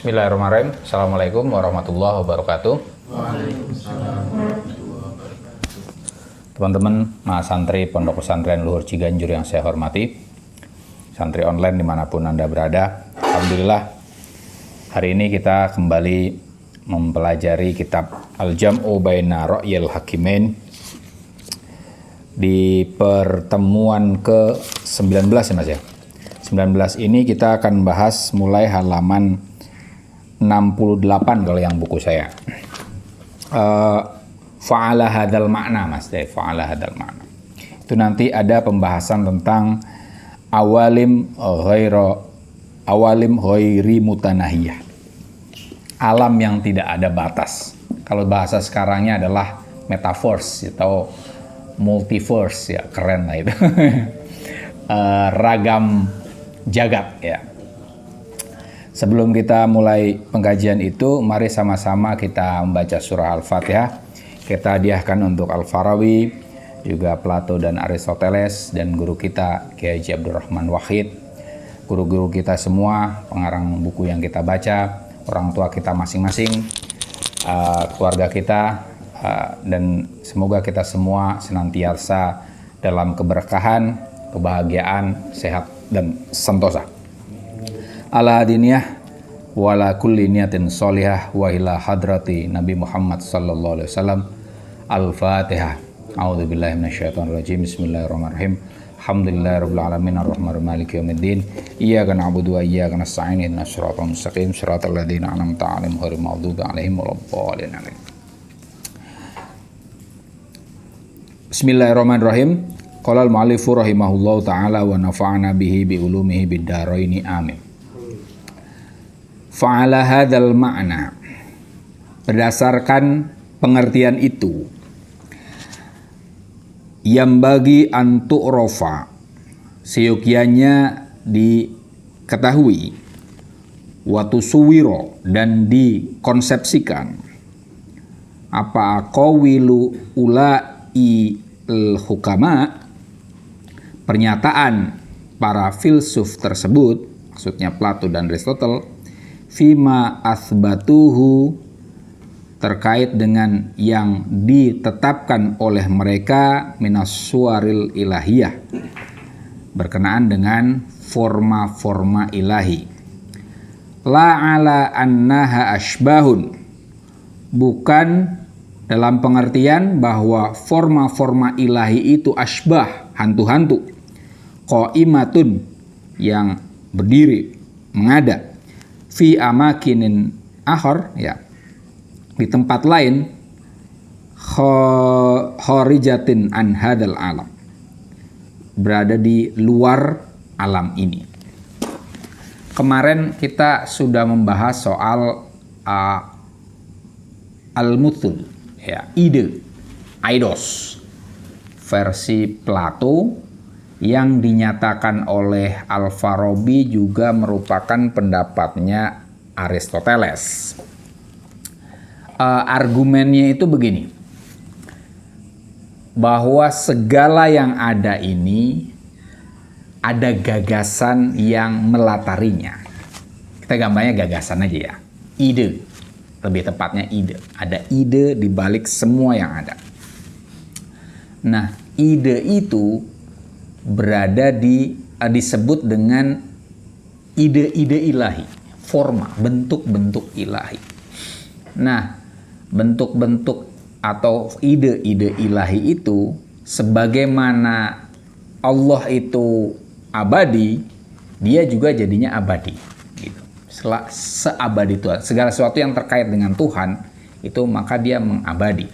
Bismillahirrahmanirrahim. Assalamualaikum warahmatullahi wabarakatuh. Waalaikumsalam warahmatullahi wabarakatuh. Teman-teman, Mas Santri Pondok Pesantren Luhur Ciganjur yang saya hormati, santri online dimanapun Anda berada, Alhamdulillah hari ini kita kembali mempelajari kitab Al-Jam'u Baina Ra'yil Hakimain di pertemuan ke-19 ya Mas ya. 19 ini kita akan bahas mulai halaman 68 kalau yang buku saya. Fa'ala hadzal makna Mas, fa'ala hadzal makna. Itu nanti ada pembahasan tentang awalim ghairi mutanahiyah. Alam yang tidak ada batas. Kalau bahasa sekarangnya adalah metaverse atau multiverse ya, keren lah itu. Ragam jagat ya. Sebelum kita mulai pengkajian itu, mari sama-sama kita membaca surah Al-Fatihah. Kita hadiahkan untuk Al-Farawi, juga Plato dan Aristoteles, dan guru kita Kiai Haji Abdurrahman Wahid, guru-guru kita semua, pengarang buku yang kita baca, orang tua kita masing-masing, keluarga kita, dan semoga kita semua senantiasa dalam keberkahan, kebahagiaan, sehat, dan sentosa. Ala diniyah wala kulli niyatin sholihah wa ila hadrati Nabi Muhammad sallallahu alaihi wasallam. Al-Fatihah. A'udzubillahi minasyaitonir rajim. Bismillahirrahmanirrahim. Alhamdulillahirabbil alamin arrahmanirrahim maliki yaumiddin. Iyyaka na'budu wa iyyaka nasta'in. Ihdinas siratal mustaqim. Shiratal ladzina an'amta 'alaihim ghairil maghdubi 'alaihim waladdallin. Bismillahirrahmanirrahim. Qala al-mu'allifu rahimahullahu ta'ala wa nafa'ana bihi bi ulumihi bid dharaini amin. Fa'ala hadzal ma'na, berdasarkan pengertian itu, yang bagi antu'rofa, seyogianya diketahui, watusuwiro, dan dikonsepsikan, apa qawilu ulai hukama, pernyataan para filsuf tersebut, maksudnya Plato dan Aristoteles, fima athbatuhu, terkait dengan yang ditetapkan oleh mereka minas suwaril ilahiyah, berkenaan dengan forma-forma ilahi. La ala annaha ashbahun, bukan dalam pengertian bahwa forma-forma ilahi itu ashbah, hantu-hantu, qaimatun, yang berdiri, mengada, fi amakinin akhar, ya, di tempat lain, kharijatin an hadal alam, berada di luar alam ini. Kemarin kita sudah membahas soal al-muthul, ya, ide, eidos, versi Plato, yang dinyatakan oleh Al-Farabi juga merupakan pendapatnya Aristoteles. Argumennya itu begini, bahwa segala yang ada ini ada gagasan yang melatarinya. Kita gambarnya gagasan aja ya, ide, lebih tepatnya ide. Ada ide di balik semua yang ada. Nah, ide itu berada disebut dengan ide-ide ilahi, forma, bentuk-bentuk ilahi. Nah, bentuk-bentuk atau ide-ide ilahi itu, sebagaimana Allah itu abadi, dia juga jadinya abadi. Gitu. Seabadi Tuhan, segala sesuatu yang terkait dengan Tuhan itu maka dia mengabadi.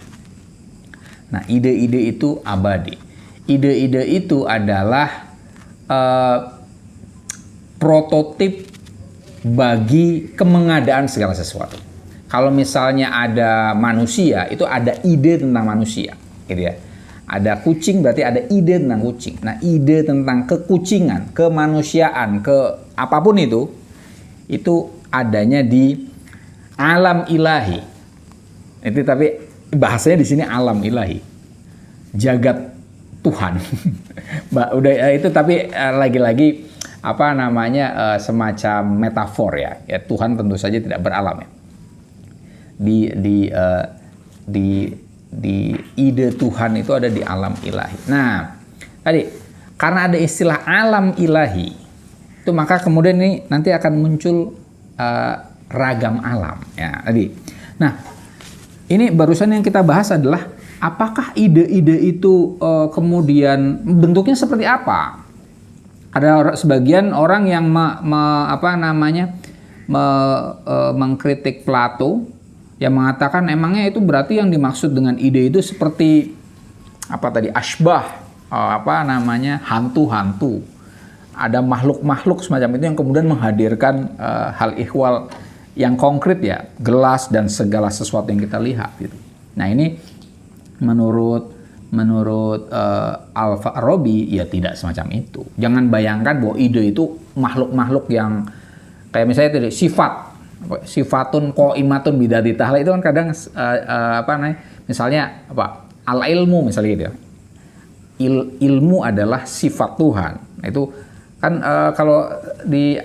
Nah, ide-ide itu abadi. Ide-ide itu adalah prototip bagi kemengadaan segala sesuatu. Kalau misalnya ada manusia, itu ada ide tentang manusia, gitu ya. Ada kucing, berarti ada ide tentang kucing. Nah, ide tentang kekucingan, kemanusiaan, ke apapun itu adanya di alam ilahi. Itu tapi bahasanya di sini alam ilahi, jagat Tuhan. Udah itu, tapi lagi-lagi apa namanya semacam metafor ya. Ya Tuhan tentu saja tidak beralam ya. Di ide Tuhan itu ada di alam ilahi. Nah, tadi karena ada istilah alam ilahi, itu maka kemudian ini nanti akan muncul ragam alam ya tadi. Nah, ini barusan yang kita bahas adalah apakah ide-ide itu kemudian bentuknya seperti apa? Ada sebagian orang yang mengkritik Plato yang mengatakan emangnya itu berarti yang dimaksud dengan ide itu seperti apa tadi asbah, hantu-hantu. Ada makhluk-makhluk semacam itu yang kemudian menghadirkan hal ihwal yang konkret ya, gelas dan segala sesuatu yang kita lihat gitu. Nah, ini menurut Al-Farabi ya tidak semacam itu. Jangan bayangkan bahwa ide itu makhluk-makhluk yang kayak misalnya tadi sifatun qaimatun bidati ta'ala itu kan kadang misalnya al-ilmu misalnya gitu ya. Ilmu adalah sifat Tuhan. Itu kan kalau di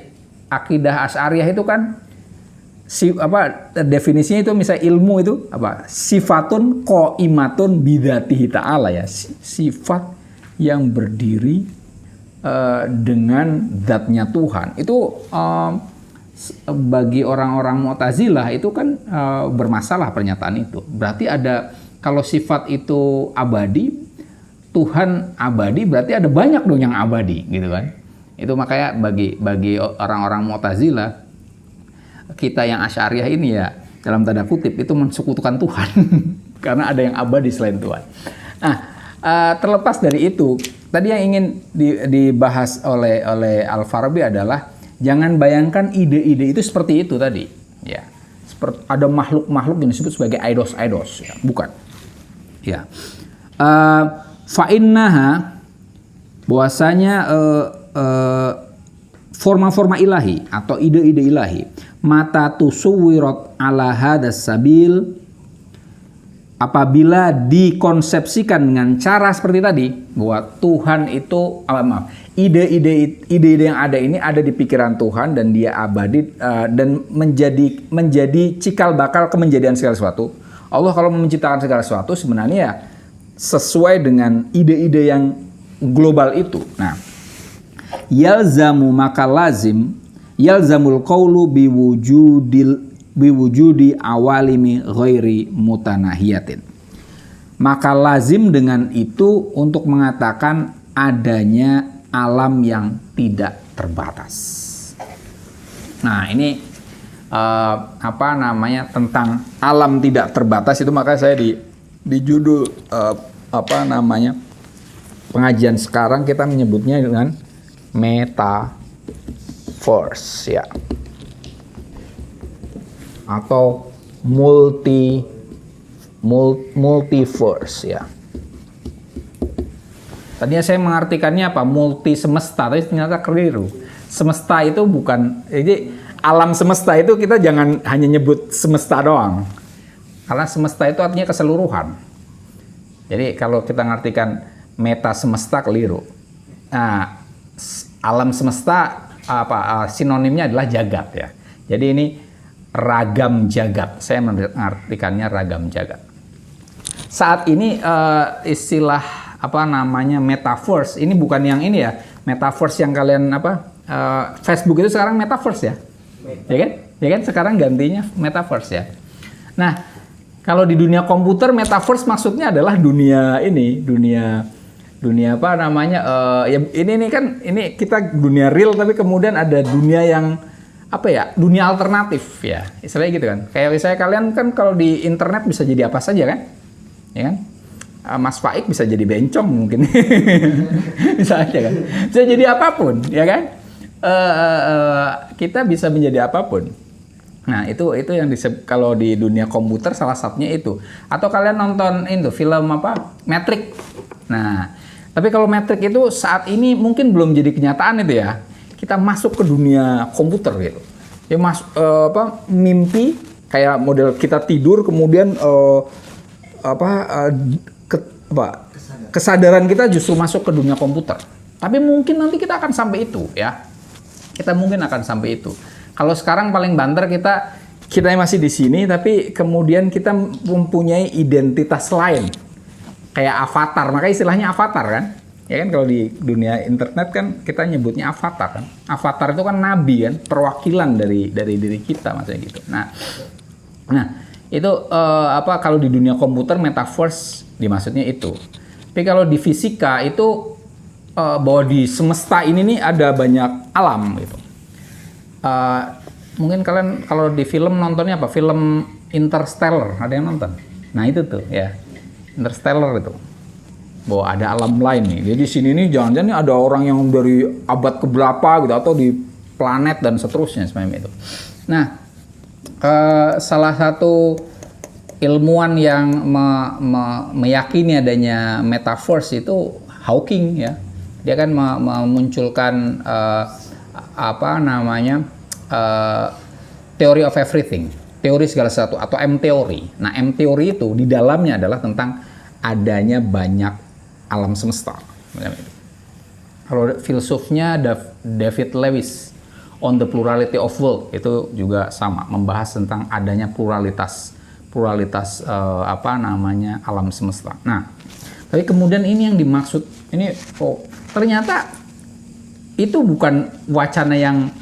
akidah Asy'ariyah itu kan definisinya itu misalnya ilmu itu sifatun qaimatun bidzatihi ta'ala ya, sifat yang berdiri dengan zatnya Tuhan. Itu bagi orang-orang Mu'tazilah itu kan bermasalah pernyataan itu. Berarti ada, kalau sifat itu abadi, Tuhan abadi, berarti ada banyak dong yang abadi gitu kan. Itu makanya bagi orang-orang Mu'tazilah, kita yang Asy'ariyah ini ya dalam tanda kutip itu mensekutukan Tuhan karena ada yang abadi selain Tuhan. Nah, terlepas dari itu, tadi yang ingin dibahas oleh Al-Farabi adalah jangan bayangkan ide-ide itu seperti itu tadi, ya. Seperti ada makhluk-makhluk yang disebut sebagai eidos, ya. Bukan. Ya. Fa'innaha bahwasanya forma-forma ilahi atau ide-ide ilahi mata tusuwirat ala hadas sabil, apabila dikonsepsikan dengan cara seperti tadi bahwa Tuhan itu ide-ide yang ada ini ada di pikiran Tuhan dan dia abadi dan menjadi cikal bakal kemenjadian segala sesuatu. Allah kalau menciptakan segala sesuatu sebenarnya ya sesuai dengan ide-ide yang global itu. Nah, yalzamul qawlu biwujudi awalimi ghairi mutanahiyatin. Maka lazim dengan itu untuk mengatakan adanya alam yang tidak terbatas. Nah, ini tentang alam tidak terbatas itu, maka saya di judul pengajian sekarang kita menyebutnya dengan metaverse ya, atau multiverse ya. Tadinya saya mengartikannya multi semesta, tapi ternyata keliru. Semesta itu bukan, jadi alam semesta itu kita jangan hanya nyebut semesta doang, karena semesta itu artinya keseluruhan. Jadi kalau kita ngartikan meta semesta keliru. Nah, alam semesta sinonimnya adalah jagat ya. Jadi ini ragam jagat. Saya mengartikannya ragam jagat. Saat ini istilah metaverse ini bukan yang ini ya. Metaverse yang kalian Facebook itu sekarang metaverse ya. Ya kan sekarang gantinya metaverse ya. Nah, kalau di dunia komputer metaverse maksudnya adalah dunia ini kita dunia real, tapi kemudian ada dunia yang dunia alternatif ya, istilahnya gitu kan. Kayak misalnya kalian kan kalau di internet bisa jadi apa saja kan, ya kan. Mas Faik bisa jadi bencong mungkin, bisa aja kan, bisa jadi apapun ya kan. Kita bisa menjadi apapun. Nah, itu yang kalau di dunia komputer salah satunya itu. Atau kalian nonton itu film Matrix. Nah, tapi kalau Matrix itu saat ini mungkin belum jadi kenyataan itu ya. Kita masuk ke dunia komputer gitu. Ya mimpi kayak model kita tidur kemudian kesadaran kita justru masuk ke dunia komputer. Tapi mungkin nanti kita akan sampai itu ya. kita mungkin akan sampai itu. Kalau sekarang paling banter kita masih di sini, tapi kemudian kita mempunyai identitas lain, kayak avatar. Makanya istilahnya avatar kan. Ya kan, kalau di dunia internet kan kita nyebutnya avatar kan. Avatar itu kan nabi kan, perwakilan dari diri kita maksudnya gitu. Nah itu kalau di dunia komputer metaverse dimaksudnya itu. Tapi kalau di fisika itu bahwa di semesta ini nih ada banyak alam gitu. Mungkin kalian kalau di film nontonnya apa? Film Interstellar, ada yang nonton? Nah itu tuh ya, Interstellar itu. Bahwa ada alam lain nih. Jadi di sini nih jangan-jangan ada orang yang dari abad keberapa gitu atau di planet dan seterusnya semacam itu. Nah, salah satu ilmuwan yang meyakini adanya metaverse itu Hawking ya. Dia kan memunculkan theory of everything, teori segala sesuatu atau M-teori. Nah, M-teori itu di dalamnya adalah tentang adanya banyak alam semesta. Kalau filsufnya David Lewis on the plurality of world itu juga sama, membahas tentang adanya pluralitas alam semesta. Nah, tapi kemudian ini yang dimaksud ini ternyata itu bukan wacana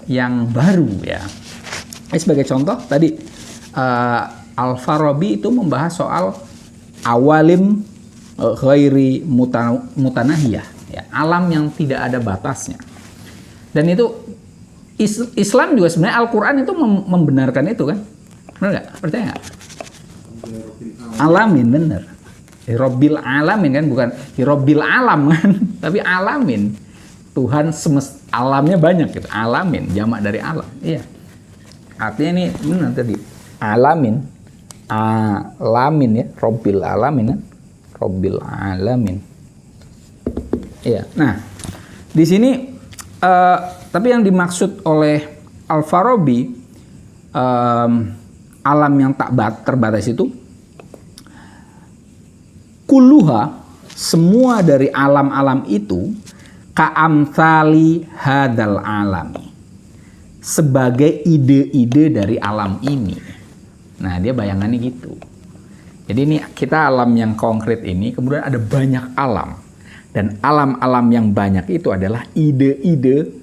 yang baru ya. Sebagai contoh tadi Al-Farabi itu membahas soal awalim ghairi mutanahiyah ya, alam yang tidak ada batasnya. Dan itu Islam juga sebenarnya Al-Qur'an itu membenarkan itu kan. Benar nggak? Percaya nggak? Alamin, bener. Rabbil alamin kan, bukan Rabbil alam kan, tapi alamin. Tuhan semesta, alamnya banyak gitu. Alamin, jamak dari alam. Iya. Artinya ini benar tadi. Alamin ya, Rabbil alamin kan. Rabbil alamin. Iya. Nah, di sini tapi yang dimaksud oleh Al-Farabi alam yang tak terbatas itu kulluha, semua dari alam-alam itu ka'amthali hadal alami, sebagai ide-ide dari alam ini. Nah, dia bayangannya gitu. Jadi ini kita alam yang konkret ini, kemudian ada banyak alam. Dan alam-alam yang banyak itu adalah ide-ide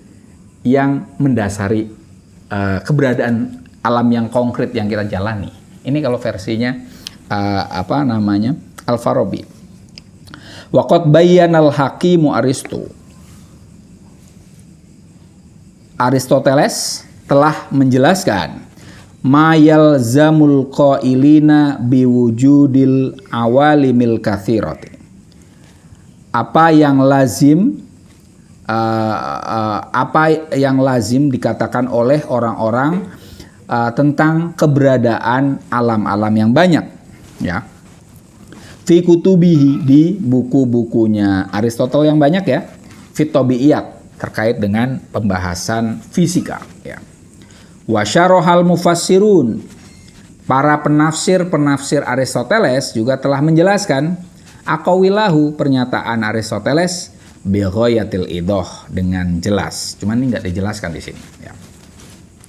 yang mendasari keberadaan alam yang konkret yang kita jalani. Ini kalau versinya Al-Farabi. Waqad bayyanal hakimu Aristoteles telah menjelaskan ma yalzamul qailina biwujudil awalimil katsirati. Apa yang lazim dikatakan oleh orang-orang tentang keberadaan alam-alam yang banyak ya. Fi kutubihi, di buku-bukunya Aristoteles yang banyak ya. Fit tabiiyat, terkait dengan pembahasan fisika ya. Wa syarahal mufassirun, para penafsir Aristoteles juga telah menjelaskan aqawilahu, pernyataan Aristoteles bi ghayatil idah, dengan jelas. Cuman ini nggak dijelaskan di sini ya.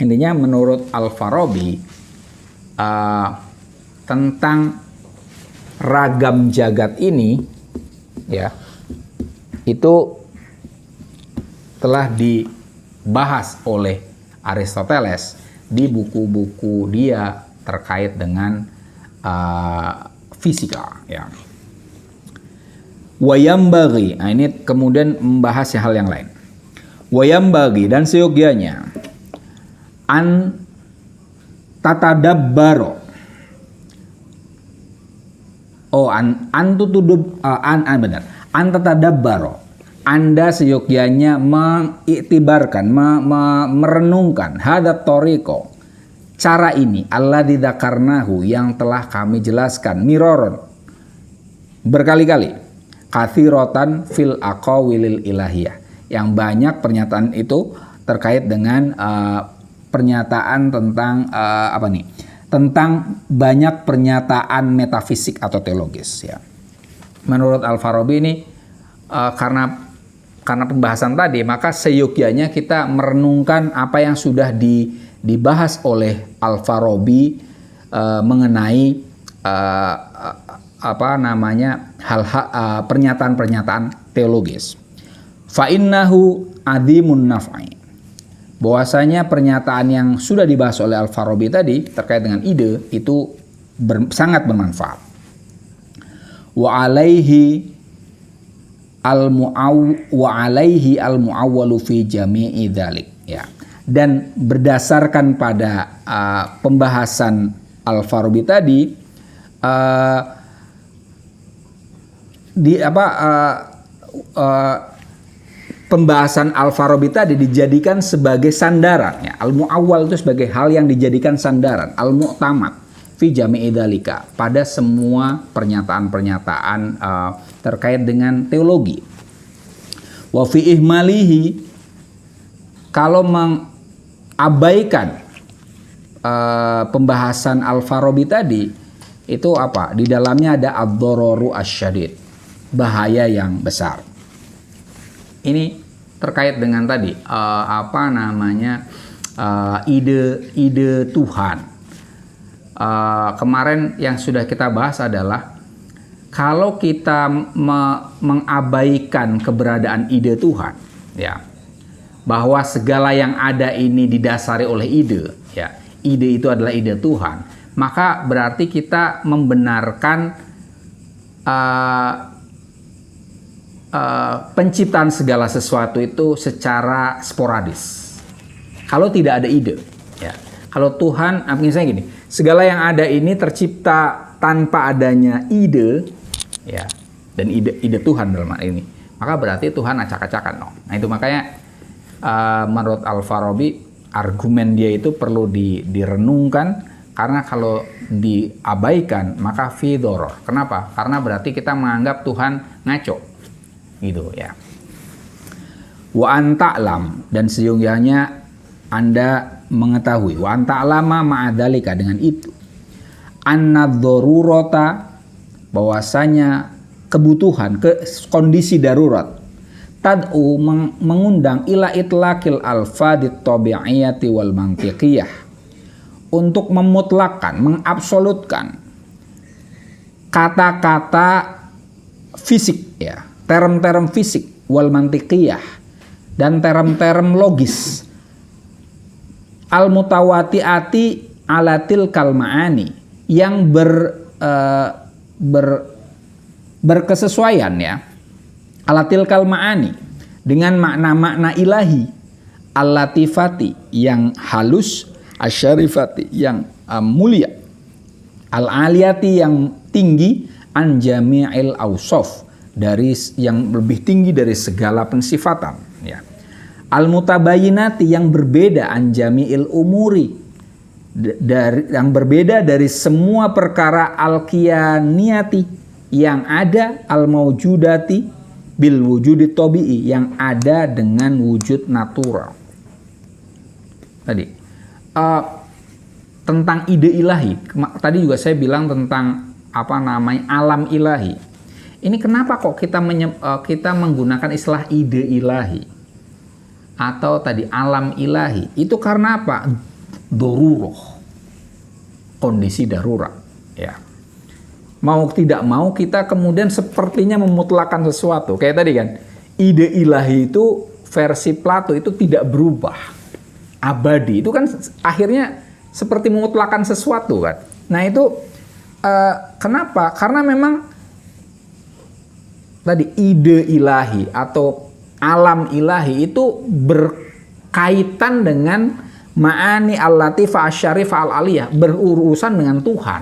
Intinya menurut Al-Farabi tentang ragam jagat ini ya, itu telah dibahas oleh Aristoteles di buku-buku dia terkait dengan fisika ya. Wayambagi, nah ini kemudian membahas hal yang lain. Wayambagi, dan seyogyanya an tatadabbaro, an tatadabbaro, Anda seyogyanya mengiktibarkan, merenungkan hadat toriko, cara ini alladzi dzakarnahu, yang telah kami jelaskan miroron, berkali-kali, katsiratan fil aqawilil ilahiyah, yang banyak pernyataan itu terkait dengan pernyataan tentang tentang banyak pernyataan metafisik atau teologis ya. Menurut Al-Farabi ini karena karena pembahasan tadi, maka seyogyanya kita merenungkan apa yang sudah dibahas oleh Al-Farabi mengenai pernyataan-pernyataan teologis. Fa innahu adimun naf'i. Bahwasanya pernyataan yang sudah dibahas oleh Al-Farabi tadi terkait dengan ide itu sangat bermanfaat. Wa alaihi al-mu'awwalu fi jami'i dzalik, ya. Dan berdasarkan pada pembahasan Al-Farabi tadi, pembahasan Al-Farabi tadi dijadikan sebagai sandaran, ya. Al-mu'awwal itu sebagai hal yang dijadikan sandaran, al-mu'tamad fi jami'i dzalika, pada semua pernyataan-pernyataan terkait dengan teologi. Wa fi ihmalihi, kalau mengabaikan pembahasan Al-Farabi tadi, itu apa? Di dalamnya ada ad-dhararu asyadid, bahaya yang besar. Ini terkait dengan tadi ide Tuhan. Kemarin yang sudah kita bahas adalah kalau kita mengabaikan keberadaan ide Tuhan, ya, bahwa segala yang ada ini didasari oleh ide, ya, ide itu adalah ide Tuhan, maka berarti kita membenarkan penciptaan segala sesuatu itu secara sporadis. Kalau tidak ada ide, ya. Kalau Tuhan, misalnya gini, segala yang ada ini tercipta tanpa adanya ide, ya, dan ide Tuhan dalam hal ini, maka berarti Tuhan acak-acakan, no. Nah itu makanya menurut Al-Farabi, argumen dia itu perlu direnungkan, karena kalau diabaikan maka fi doror. Kenapa? Karena berarti kita menganggap Tuhan ngaco, gitu, ya. Wa anta'lam, dan sesungguhnya Anda mengetahui, wa anta'lama ma'adzalika, dengan itu, annadz-dzarurata, bahwasanya kebutuhan, kondisi darurat, tad'u, mengundang ila itlaqil alfadit tabi'iyati wal mantiqiyah, untuk memutlakkan, mengabsolutkan kata-kata fisik, ya, term-term fisik, wal mantiqiyah, dan term-term logis, al mutawati'ati alatil kalmaani, yang berkesesuaian, ya, alatil kalmaani, dengan makna-makna ilahi, al-latifati, yang halus, asyarifati, yang mulia, al-aliyati, yang tinggi, an jami'il awsaf, dari yang lebih tinggi dari segala pensifatan, ya. Al-mutabayinati, yang berbeda, an jami'il umuri, dari yang berbeda dari semua perkara, al-kiyaniyati, yang ada, al-maujudati bil wujudi tabi'i, yang ada dengan wujud natural. Tadi tentang ide ilahi, tadi juga saya bilang tentang alam ilahi. Ini kenapa kok kita menggunakan istilah ide ilahi atau tadi alam ilahi? Itu karena apa? Daruroh, kondisi darurat, ya. Mau tidak mau kita kemudian sepertinya memutlakan sesuatu. Kayak tadi kan, ide ilahi itu versi Plato itu tidak berubah, abadi. Itu kan akhirnya seperti memutlakan sesuatu kan. Nah itu kenapa? Karena memang tadi ide ilahi atau alam ilahi itu berkaitan dengan ma'ani al-latifah asyarifah al-aliyah, berurusan dengan Tuhan.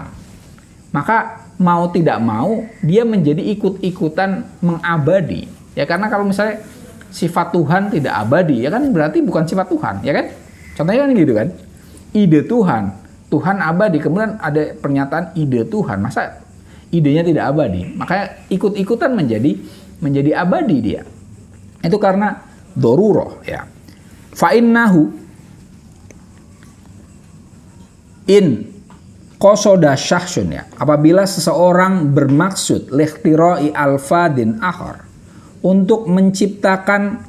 Maka mau tidak mau dia menjadi ikut-ikutan mengabadi, ya. Karena kalau misalnya sifat Tuhan tidak abadi, ya kan berarti bukan sifat Tuhan, ya kan. Contohnya kan gitu kan, ide Tuhan abadi, kemudian ada pernyataan ide Tuhan, masa idenya tidak abadi? Makanya ikut-ikutan menjadi abadi dia. Itu karena daruroh, ya. Fa innahu in qasoda syahsun, ya, apabila seseorang bermaksud likhtirai alfadin akhar, untuk menciptakan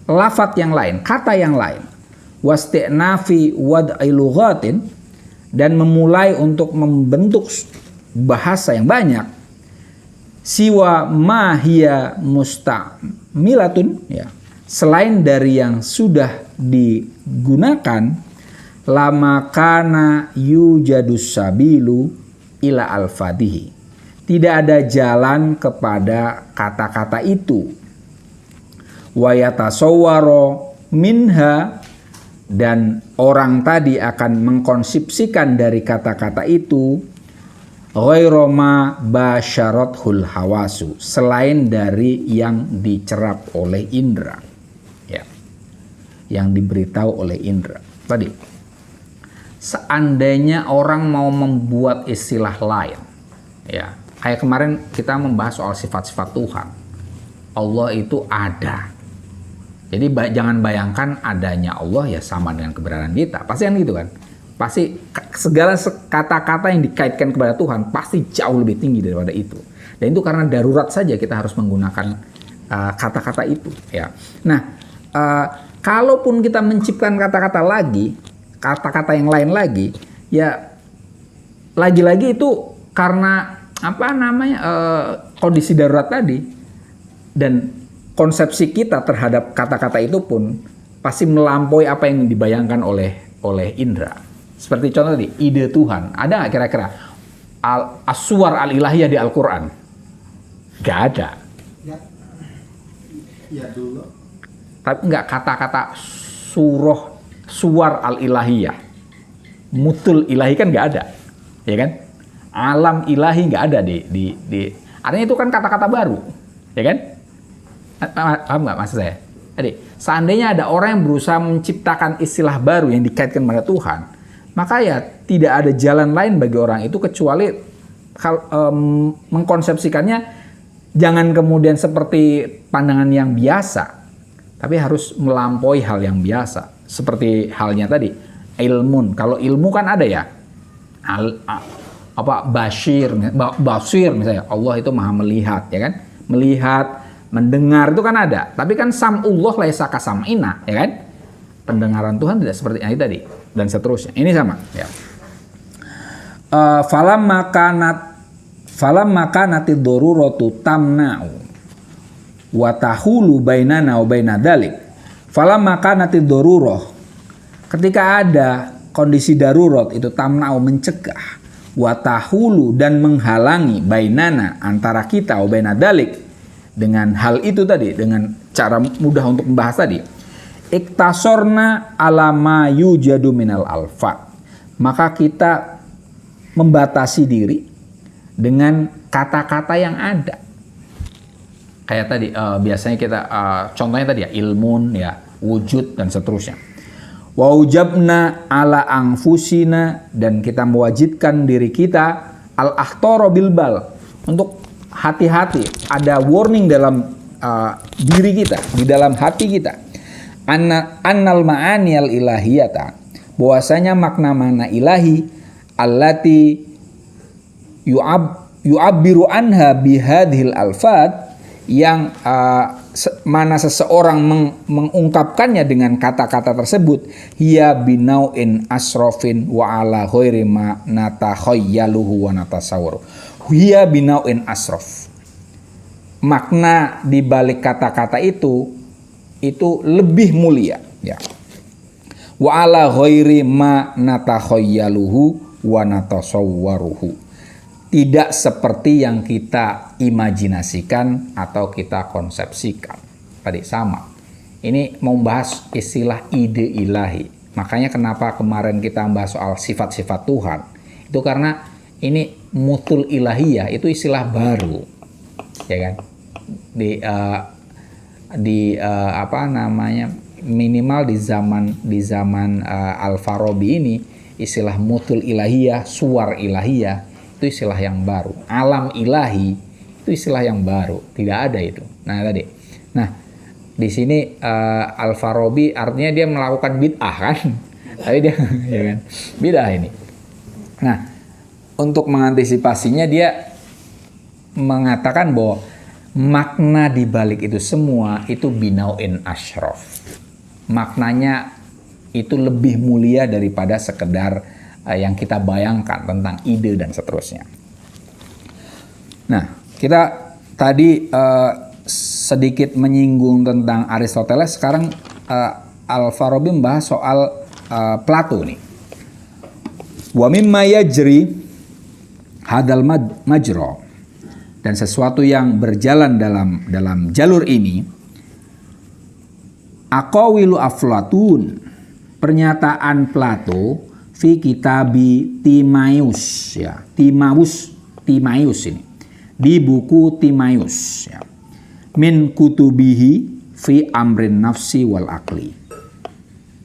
lafadz yang lain, kata yang lain. Wasti'nafi wad'i lughatin, dan memulai untuk membentuk bahasa yang banyak. Siwa ma hiya musta'milatun, ya, selain dari yang sudah digunakan, lama kana yujadus sabilu ila alfadihi. Tidak ada jalan kepada kata-kata itu. Wa yatasawwaro minha, dan orang tadi akan mengkonsepsikan dari kata-kata itu ghairu ma basyarathul hawasu, selain dari yang dicerap oleh indera, ya, yang diberitahu oleh indera. Tadi seandainya orang mau membuat istilah lain, ya, kayak kemarin kita membahas soal sifat-sifat Tuhan. Allah itu ada. Jadi jangan bayangkan adanya Allah ya sama dengan keberadaan kita. Pasti kan gitu kan. Pasti segala kata-kata yang dikaitkan kepada Tuhan pasti jauh lebih tinggi daripada itu. Dan itu karena darurat saja kita harus menggunakan kata-kata itu. Ya. Nah, kalaupun kita menciptakan kata-kata lagi, kata-kata yang lain lagi, ya lagi-lagi itu karena kondisi darurat tadi, dan konsepsi kita terhadap kata-kata itu pun pasti melampaui apa yang dibayangkan oleh indera. Seperti contoh tadi, ide Tuhan. Ada nggak kira-kira as-suwar al-ilahiyah di Al-Quran? Gak ada. Ya dulu. Tapi nggak kata-kata suwar al-ilahiyah. Mutul ilahi kan nggak ada. Ya kan? Alam ilahi nggak ada di artinya itu kan kata-kata baru. Ya kan? Paham nggak maksud saya? Jadi, seandainya ada orang yang berusaha menciptakan istilah baru yang dikaitkan pada Tuhan, maka ya tidak ada jalan lain bagi orang itu kecuali mengkonsepsikannya jangan kemudian seperti pandangan yang biasa, tapi harus melampaui hal yang biasa. Seperti halnya tadi, ilmun. Kalau ilmu kan ada ya, basir misalnya, Allah itu maha melihat, ya kan? Melihat, mendengar itu kan ada, tapi kan sam'ullah laisa kasam'ina, ya kan? Pendengaran Tuhan tidak seperti ini tadi, dan seterusnya. Ini sama, ya. Falamma kanatid daruratu tamna'u wa tahulu bainana wa baina dzalik. Falamma kanatid darurah, ketika ada kondisi darurat itu tamna'u mencegah, wa tahulu dan menghalangi, bainana antara kita wa baina dzalik, dengan hal itu tadi, dengan cara mudah untuk membahas tadi, iktasorna alama yujadu minal alfa, maka kita membatasi diri dengan kata-kata yang ada. Kayak tadi biasanya kita contohnya tadi ya, ilmun, ya, wujud, dan seterusnya. Wa ujabna ala anfusina, dan kita mewajibkan diri kita al-akhtara bilbal, untuk hati-hati, ada warning dalam diri kita, di dalam hati kita. Annal ma'aniyal ilahiyata, bahwasanya makna-makna ilahi allati yu'abbiru anha bihadhil alfad, yang mana seseorang mengungkapkannya dengan kata-kata tersebut, hiya binau'in asrofin wa ala ghairi ma natakhayyaluhu wa natasawwaru. Hiya binau'in asrof, makna di balik kata-kata itu lebih mulia, ya. Wa ala ghairi ma natakhayyaluhu wa natasawwaruhu, tidak seperti yang kita imajinasikan atau kita konsepsikan. Tadi sama. Ini mau bahas istilah ide ilahi. Makanya kenapa kemarin kita membahas soal sifat-sifat Tuhan. Itu karena ini mutul ilahiyah, itu istilah baru. Ya kan? Minimal di zaman Al-Farabi ini, istilah mutul ilahiyah, suwar ilahiyah, itu istilah yang baru. Alam ilahi itu istilah yang baru, tidak ada itu. Nah di sini Al-Farabi artinya dia melakukan bid'ah kan, tapi dia ya kan, bid'ah ini. Nah, untuk mengantisipasinya dia mengatakan bahwa makna di balik itu semua itu binauin asyraf. Maknanya itu lebih mulia daripada sekedar yang kita bayangkan tentang ide dan seterusnya. Nah, kita tadi sedikit menyinggung tentang Aristoteles, sekarang Al-Farabi membahas soal Plato nih. Wa mimma yajri hadal majra, dan sesuatu yang berjalan dalam jalur ini, aqawilu Aflatun, pernyataan Plato fi kitabi Timaius, ya, Timaius ini di buku Timaius, ya, min kutubihi fi amrin nafsi wal akli.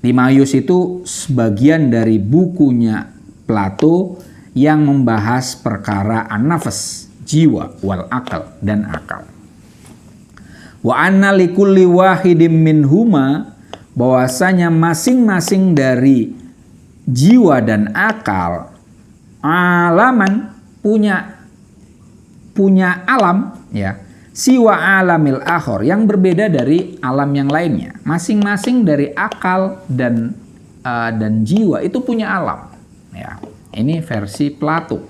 Timaius itu sebagian dari bukunya Plato yang membahas perkara an-nafs, jiwa, wal akal, dan akal. Wa anna likulli wahidim minhuma, bahwasanya masing-masing dari jiwa dan akal alaman punya alam, ya, siwa alamil akhor, yang berbeda dari alam yang lainnya. Masing-masing dari akal dan jiwa itu punya alam, ya. Ini versi Plato.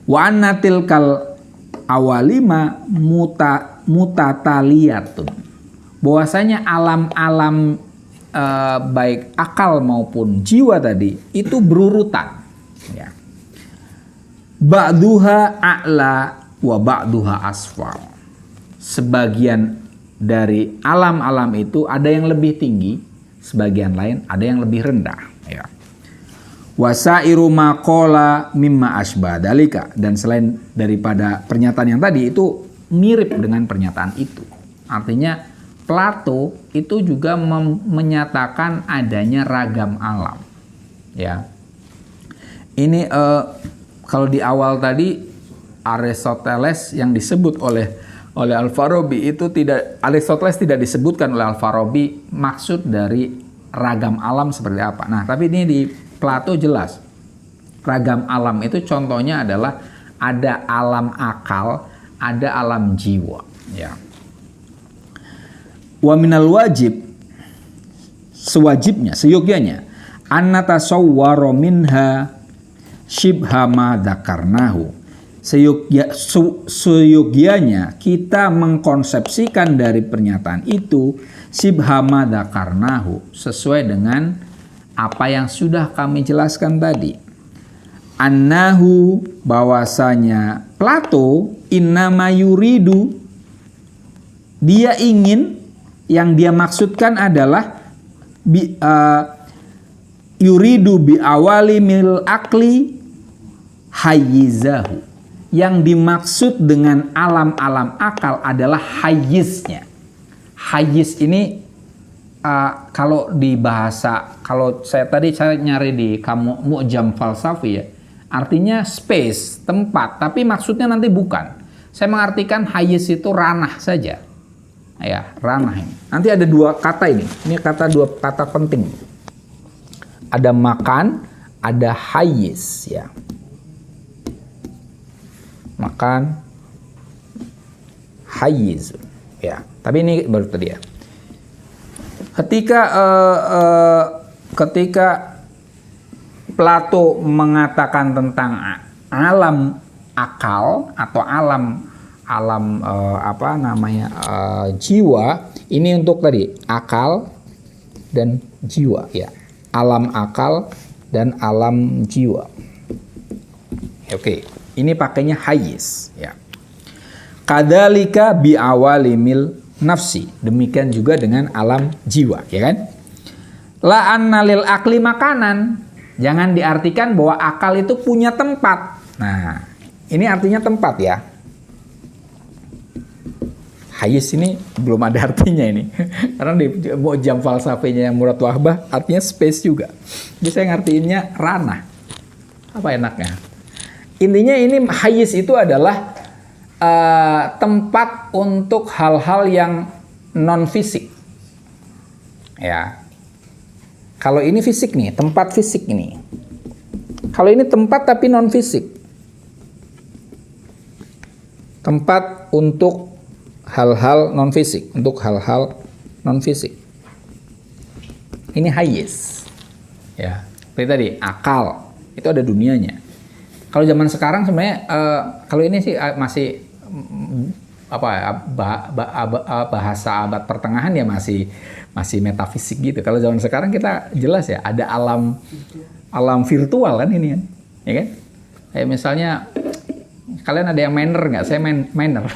Wa anna tilkal awalima mutataliyatun, bahwasanya alam-alam baik akal maupun jiwa tadi itu berurutan, ya. Ba'duha a'la wa ba'duha asfal. Sebagian dari alam-alam itu ada yang lebih tinggi, sebagian lain ada yang lebih rendah, ya. Wasairu maqala mimma asbah dalika, dan selain daripada pernyataan yang tadi itu mirip dengan pernyataan itu. Artinya Plato itu juga menyatakan adanya ragam alam, ya. Ini kalau di awal tadi Aristoteles yang disebut oleh Al-Farabi itu tidak, Aristoteles tidak disebutkan oleh Al-Farabi maksud dari ragam alam seperti apa. Nah, tapi ini di Plato jelas. Ragam alam itu contohnya adalah ada alam akal, ada alam jiwa, ya. Wa minal wajib, sewajibnya, seyogyanya, annata sawwara minha shibha ma dzakarnahu. Seyogyanya kita mengkonsepsikan dari pernyataan itu shibha ma dzakarnahu, sesuai dengan apa yang sudah kami jelaskan tadi. Annahu, bahwasanya Plato innama yuridu, dia ingin, yang dia maksudkan adalah yuridu bi awali mil akli hayyizahu. Yang dimaksud dengan alam-alam akal adalah hayyiznya. Hayyiz ini kalau di bahasa, kalau saya nyari di kamu Mu'jam Falsafi, ya, artinya space, tempat, tapi maksudnya nanti bukan. Saya mengartikan hayyiz itu ranah saja. Ya, ranah ini. Nanti ada dua kata ini. Ini dua kata penting. Ada makan, ada hayyiz, ya. Makan, hayyiz, ya. Tapi ini baru tadi, ya. Ketika Plato mengatakan tentang alam akal atau alam jiwa, ini untuk tadi akal dan jiwa, ya. Alam akal dan alam jiwa. Oke, ini pakainya hayyiz, ya. Kadzalika bi awalimil nafsi, demikian juga dengan alam jiwa, ya kan? La annalil akli makanan, jangan diartikan bahwa akal itu punya tempat. Nah, ini artinya tempat, ya. Hayyiz ini belum ada artinya ini. Karena di Mu'jam Falsafinya yang Murad Wahbah artinya space juga. Jadi saya ngartiinnya ranah. Apa enaknya? Intinya ini hayyiz itu adalah tempat untuk hal-hal yang non fisik, ya. Kalau ini fisik nih, tempat fisik ini. Kalau ini tempat tapi non fisik. tempat untuk hal-hal non fisik, Ini hayis. Ya, seperti tadi akal itu ada dunianya. Kalau zaman sekarang sebenarnya kalau ini sih masih bahasa abad pertengahan ya masih metafisik gitu. Kalau zaman sekarang kita jelas ya ada alam virtual kan ini kan, ya kan? Kayak misalnya kalian ada yang miner nggak? Saya miner,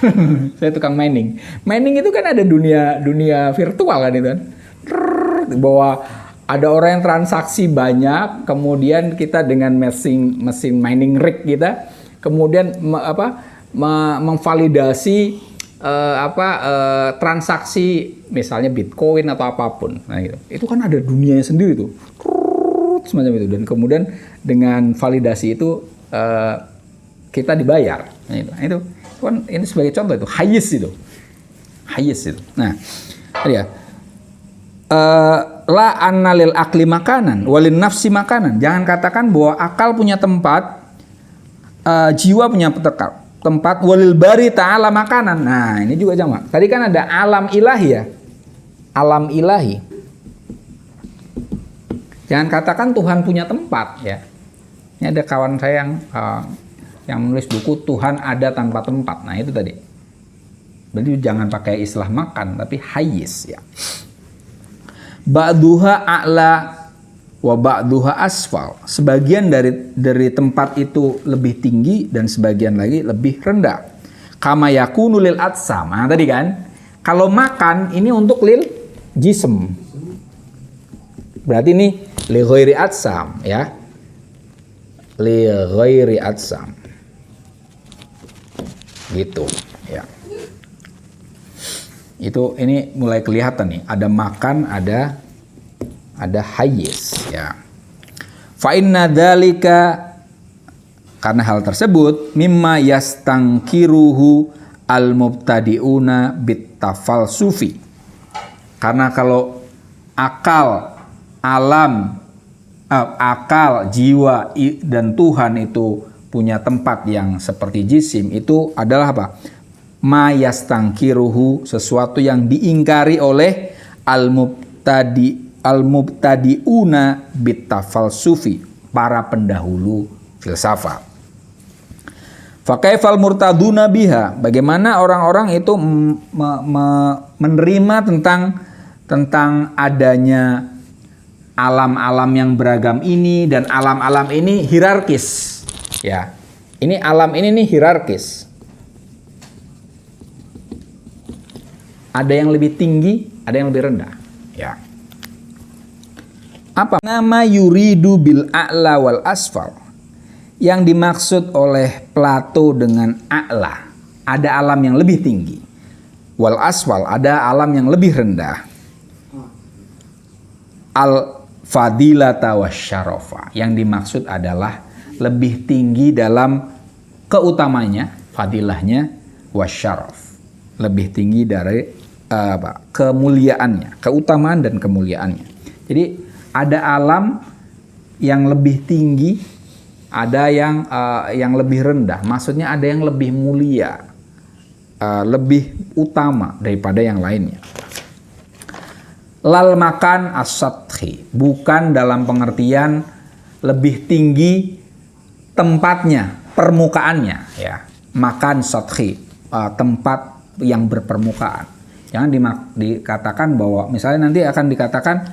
saya tukang mining. Mining itu kan ada dunia virtual kan itu kan, bahwa ada orang yang transaksi banyak, kemudian kita dengan mesin mining rig kita, kemudian memvalidasi transaksi misalnya Bitcoin atau apapun. Nah gitu. Itu kan ada dunianya sendiri tuh. Semacam itu, dan kemudian dengan validasi itu kita dibayar. Nah, itu kan ini sebagai contoh itu hayis itu. Nah, ya. La annalil akli makanan walin nafsi makanan. Jangan katakan bahwa akal punya tempat, jiwa punya tempat, walil bari ta'ala makanan. Nah, ini juga jamak. Tadi kan ada alam ilahi ya. Alam ilahi. Jangan katakan Tuhan punya tempat ya. Ini ada kawan saya yang menulis buku Tuhan ada tanpa tempat. Nah, itu tadi. Berarti jangan pakai istilah makan, tapi hayis ya. Ba'duha a'la wa ba'duha asfal. Sebagian dari tempat itu lebih tinggi dan sebagian lagi lebih rendah. Kama yakunu lil atsam. Nah, tadi kan kalau makan ini untuk lil jism. Berarti ini li ghairi atsam ya. Li ghairi atsam. Gitu ya. Itu ini mulai kelihatan nih, ada makan, ada hayis ya. Fa inna dzalika, karena hal tersebut, mimma yastangkiruhu al-mubtadi'una bittafalsufi. Karena kalau akal, jiwa dan Tuhan itu punya tempat yang seperti jisim, itu adalah apa? Ma yastangkiruhu, sesuatu yang diingkari oleh al-mubtadi'una bittafalsufi, para pendahulu filsafat. Fakaifal murtaduna biha, bagaimana orang-orang itu menerima tentang adanya alam-alam yang beragam ini, dan alam-alam ini hierarkis ya. Ini alam ini nih hierarkis. Ada yang lebih tinggi, ada yang lebih rendah. Ya. Apa nama yuridu bil a'la wal asfal? Yang dimaksud oleh Plato dengan a'la, ada alam yang lebih tinggi. Wal asfal, ada alam yang lebih rendah. Al fadilata wasyarafa, yang dimaksud adalah lebih tinggi dalam keutamanya, fadilahnya, wasyaraf, lebih tinggi dari kemuliaannya, keutamaan dan kemuliaannya. Jadi ada alam yang lebih tinggi, ada yang lebih rendah. Maksudnya ada yang lebih mulia, lebih utama daripada yang lainnya. Lal makan as-sathi, bukan dalam pengertian lebih tinggi tempatnya, permukaannya ya. Makan sathi, tempat yang berpermukaan. Jangan dikatakan bahwa misalnya nanti akan dikatakan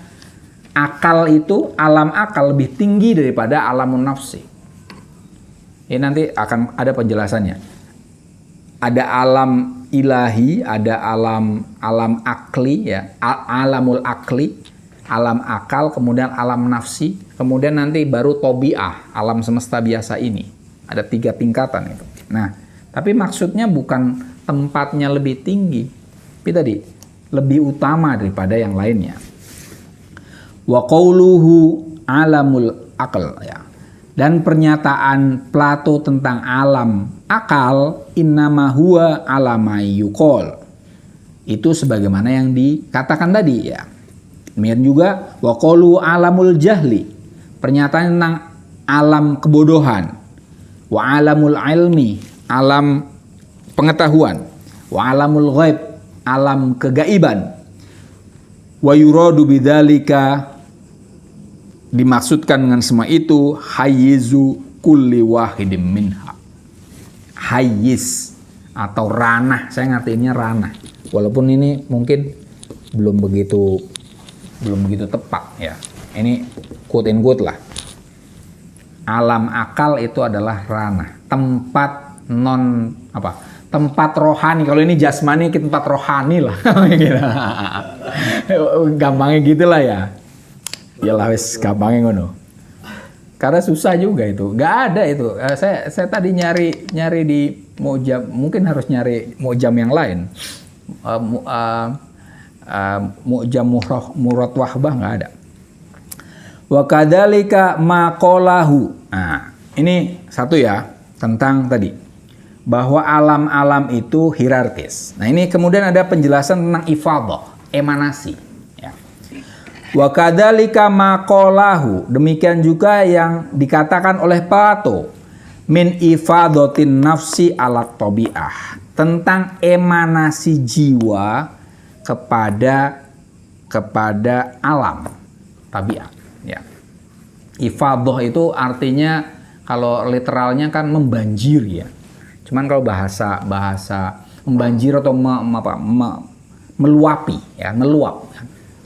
akal itu, alam akal lebih tinggi daripada alamun nafsi. Ini nanti akan ada penjelasannya. Ada alam ilahi, ada alam akli ya, alamul akli, alam akal, kemudian alam nafsi, kemudian nanti baru tobi'ah, alam semesta biasa ini. Ada 3 tingkatan itu. Nah, tapi maksudnya bukan tempatnya lebih tinggi, tapi tadi lebih utama daripada yang lainnya. Wa qauluhu alamul aql ya. Dan pernyataan Plato tentang alam akal, innama huwa alamai yuqol, itu sebagaimana yang dikatakan tadi ya. Demikian juga wa qaulu alamul jahli, pernyataan tentang alam kebodohan. Wa alamul ilmi, alam pengetahuan. Wa alamul ghaib, alam kegaiban. Wa yuradu bidzalika, dimaksudkan dengan semua itu hayyizu kulli wahidim minha. Hayyiz atau ranah, saya ngertiinnya ranah. Walaupun ini mungkin belum begitu tepat ya. Ini quote and quote lah. Alam akal itu adalah ranah, tempat tempat rohani. Kalau ini jasmani, tempat rohani lah. Gampangnya gitulah ya. Yalah wes gampangnya ngono. Karena susah juga itu. Gak ada itu. Saya tadi nyari di Mojam, mungkin harus nyari Mojam yang lain. Mujam Murad Wahbah nggak ada. Wa kadzalika maqalahu. Nah, ini satu ya tentang tadi bahwa alam-alam itu hierarkis. Nah, ini kemudian ada penjelasan tentang ifadah, emanasi ya. Wa kadzalika maqalahu, demikian juga yang dikatakan oleh Plato min ifadatin nafsi ala tabi'ah, tentang emanasi jiwa kepada alam tabiat ya. Ifadah itu artinya kalau literalnya kan membanjiri ya. Cuman kalau bahasa membanjir atau meluapi ya, meluap.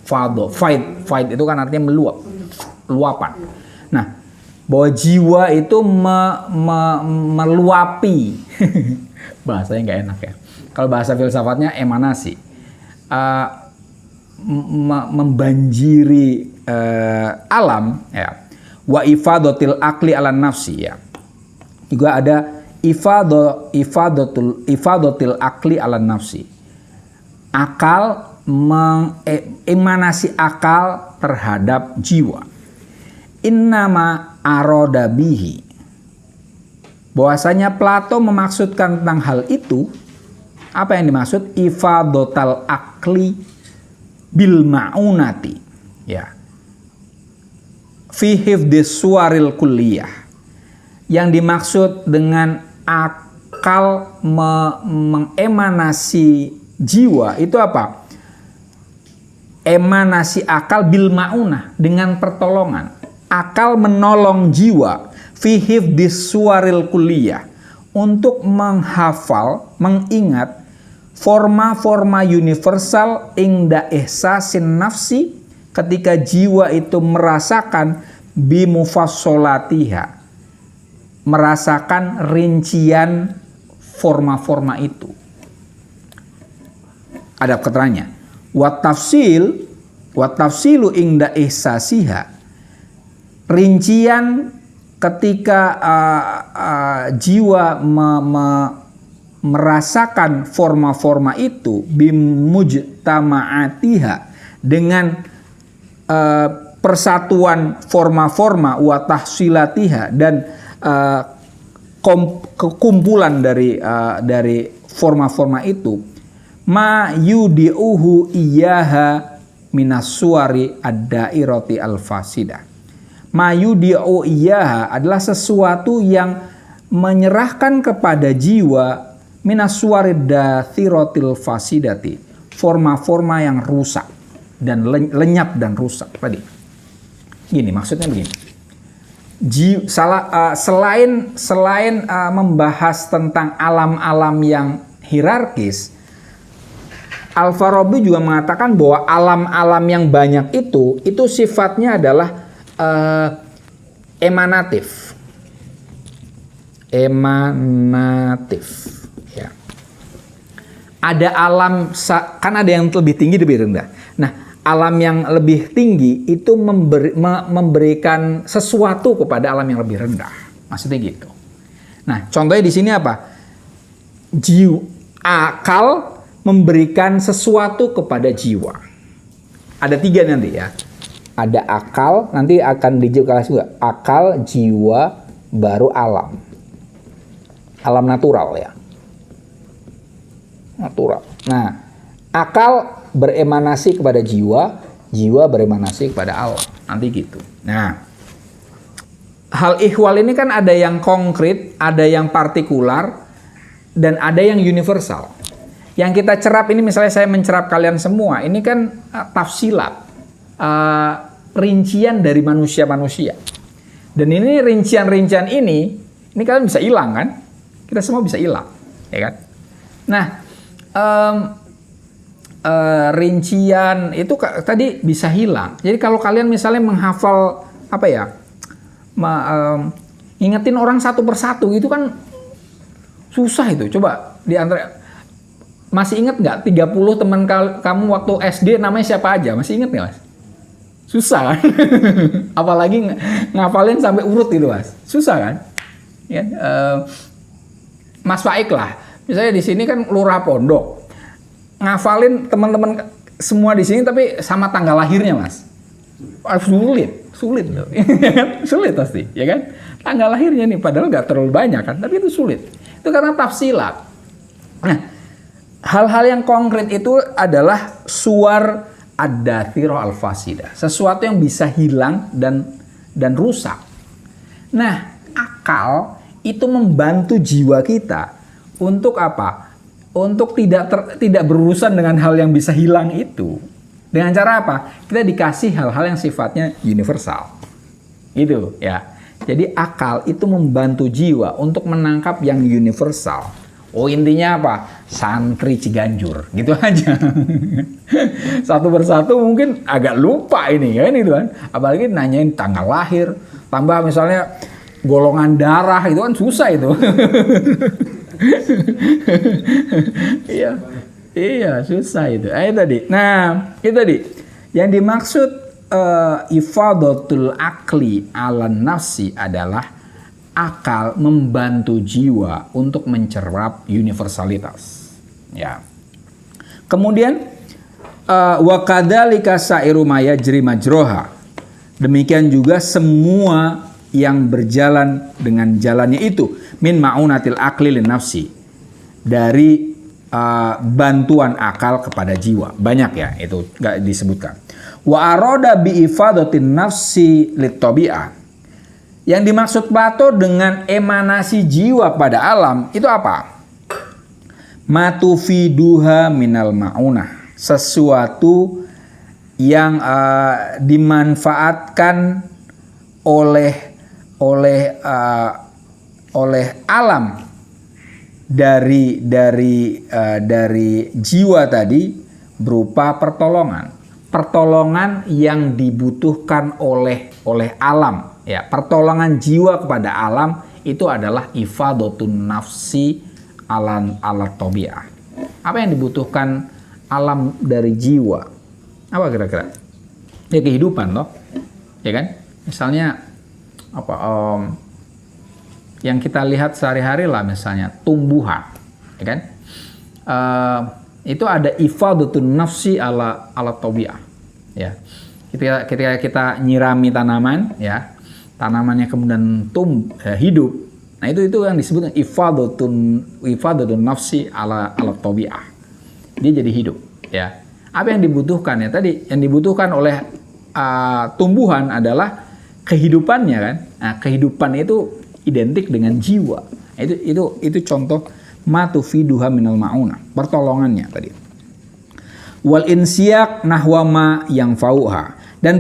Fadah, fight itu kan artinya meluap, luapan. Nah, bahwa jiwa itu meluapi. Bahasanya nggak enak ya. Kalau bahasa filsafatnya emanasi. Membanjiri alam ya. Wa ifadatil akli ala nafsi ya. Juga ada ifadatil akli ala nafsi. Akal, emanasi akal terhadap jiwa. Innama aroda bihi, bahwasanya Plato memaksudkan tentang hal itu. Apa yang dimaksud? Ifadatal akli bil ma'unati ya, fi hifdis suwaril kulliyah. Yang dimaksud dengan akal mengemanasi jiwa itu apa? Emanasi akal bil ma'unah, dengan pertolongan. Akal menolong jiwa fi hifdis suwaril kulliyah, untuk menghafal, mengingat forma-forma universal ingda ihsasin nafsi, ketika jiwa itu merasakan bimufassolatiha, merasakan rincian forma-forma itu. Ada keterangannya. Wat tafsilu ingda ihsasiha, rincian ketika jiwa merasakan forma-forma itu bimujtama'atiha, dengan persatuan forma-forma, wa tahsilatiha, dan kekumpulan dari forma-forma itu, ma yudiuhu iyaha minas suwari ad-dairati al-fasidah. Ma yudiu iyaha adalah sesuatu yang menyerahkan kepada jiwa minas suwari dathiratil fasidati, forma-forma yang rusak dan lenyap dan rusak tadi. Gini maksudnya begini. Selain membahas tentang alam-alam yang hierarkis, Al-Farabi juga mengatakan bahwa alam-alam yang banyak itu sifatnya adalah emanatif. Ya. Ada alam, kan ada yang lebih tinggi, lebih rendah. Nah, alam yang lebih tinggi itu memberikan sesuatu kepada alam yang lebih rendah. Maksudnya gitu. Nah, contohnya di sini apa? Akal memberikan sesuatu kepada jiwa. Ada 3 nanti ya. Ada akal, nanti akan dijelaskan juga. Akal, jiwa, baru alam. Alam natural ya. Natural. Nah, akal beremanasi kepada jiwa, jiwa beremanasi kepada alam. Nanti gitu. Nah, hal ihwal ini kan ada yang konkret, ada yang partikular, dan ada yang universal. Yang kita cerap ini, misalnya saya mencerap kalian semua, ini kan tafsilat, rincian dari manusia-manusia. Dan ini rincian-rincian ini kalian bisa hilang kan? Kita semua bisa hilang, ya kan? Nah, rincian itu tadi bisa hilang. Jadi kalau kalian misalnya menghafal apa ya, ingetin orang satu persatu itu kan susah itu. Coba di antara, masih inget nggak 30 teman kamu waktu SD namanya siapa aja? Masih inget nggak, Mas? Susah kan? Apalagi ngafalin sampai urut gitu, Mas. Susah kan? Ya, Mas Faik lah. Misalnya di sini kan Lurah Pondok. Ngafalin teman-teman semua di sini tapi sama tanggal lahirnya, Mas. Sulit loh. Sulit pasti, ya kan? Tanggal lahirnya nih padahal nggak terlalu banyak kan, tapi itu sulit. Itu karena tafsilat. Nah, hal-hal yang konkret itu adalah suar ad-dathirah al-fasidah. Sesuatu yang bisa hilang dan rusak. Nah, akal itu membantu jiwa kita untuk apa? Untuk tidak berurusan dengan hal yang bisa hilang itu. Dengan cara apa? Kita dikasih hal-hal yang sifatnya universal. Gitu ya. Jadi akal itu membantu jiwa untuk menangkap yang universal. Oh, intinya apa? Santri Ciganjur, gitu aja. Satu persatu mungkin agak lupa ini kan, itu kan. Apalagi nanyain tanggal lahir, tambah misalnya golongan darah, itu kan susah itu. Iya, susah itu. Itu tadi. Yang dimaksud ifadatul akli ala nafsi adalah akal membantu jiwa untuk mencerap universalitas. Ya. Kemudian wa kadzalika sa'iru ma yajri majroha. Demikian juga semua yang berjalan dengan jalannya itu min ma'unatil akli lin nafsi. Dari bantuan akal kepada jiwa. Banyak ya, itu enggak disebutkan. Wa arada bi ifadatin nafsi lit tabi'ah. Yang dimaksud Plato dengan emanasi jiwa pada alam itu apa? Matufiduha minal ma'unah. Sesuatu yang dimanfaatkan oleh alam dari jiwa tadi berupa pertolongan yang dibutuhkan oleh alam. Ya, pertolongan jiwa kepada alam itu adalah ifadatun nafsi ala tabi'ah. Apa yang dibutuhkan alam dari jiwa? Apa kira-kira? Ya kehidupan toh. Ya kan? Misalnya apa yang kita lihat sehari-hari lah, misalnya tumbuhan, ya kan? Itu ada ifadatun nafsi ala tabi'ah. Ya. Ketika kita nyirami tanaman, ya. Tanamannya kemudian hidup. Nah, itu yang disebut ifadatun nafsi ala tabi'ah. Dia jadi hidup, ya. Apa yang dibutuhkan ya tadi? Yang dibutuhkan oleh tumbuhan adalah kehidupannya kan. Nah, kehidupan itu identik dengan jiwa. Itu contoh matufiduha minal mauna, pertolongannya tadi. Wal insyak nahwa ma yang fauha, dan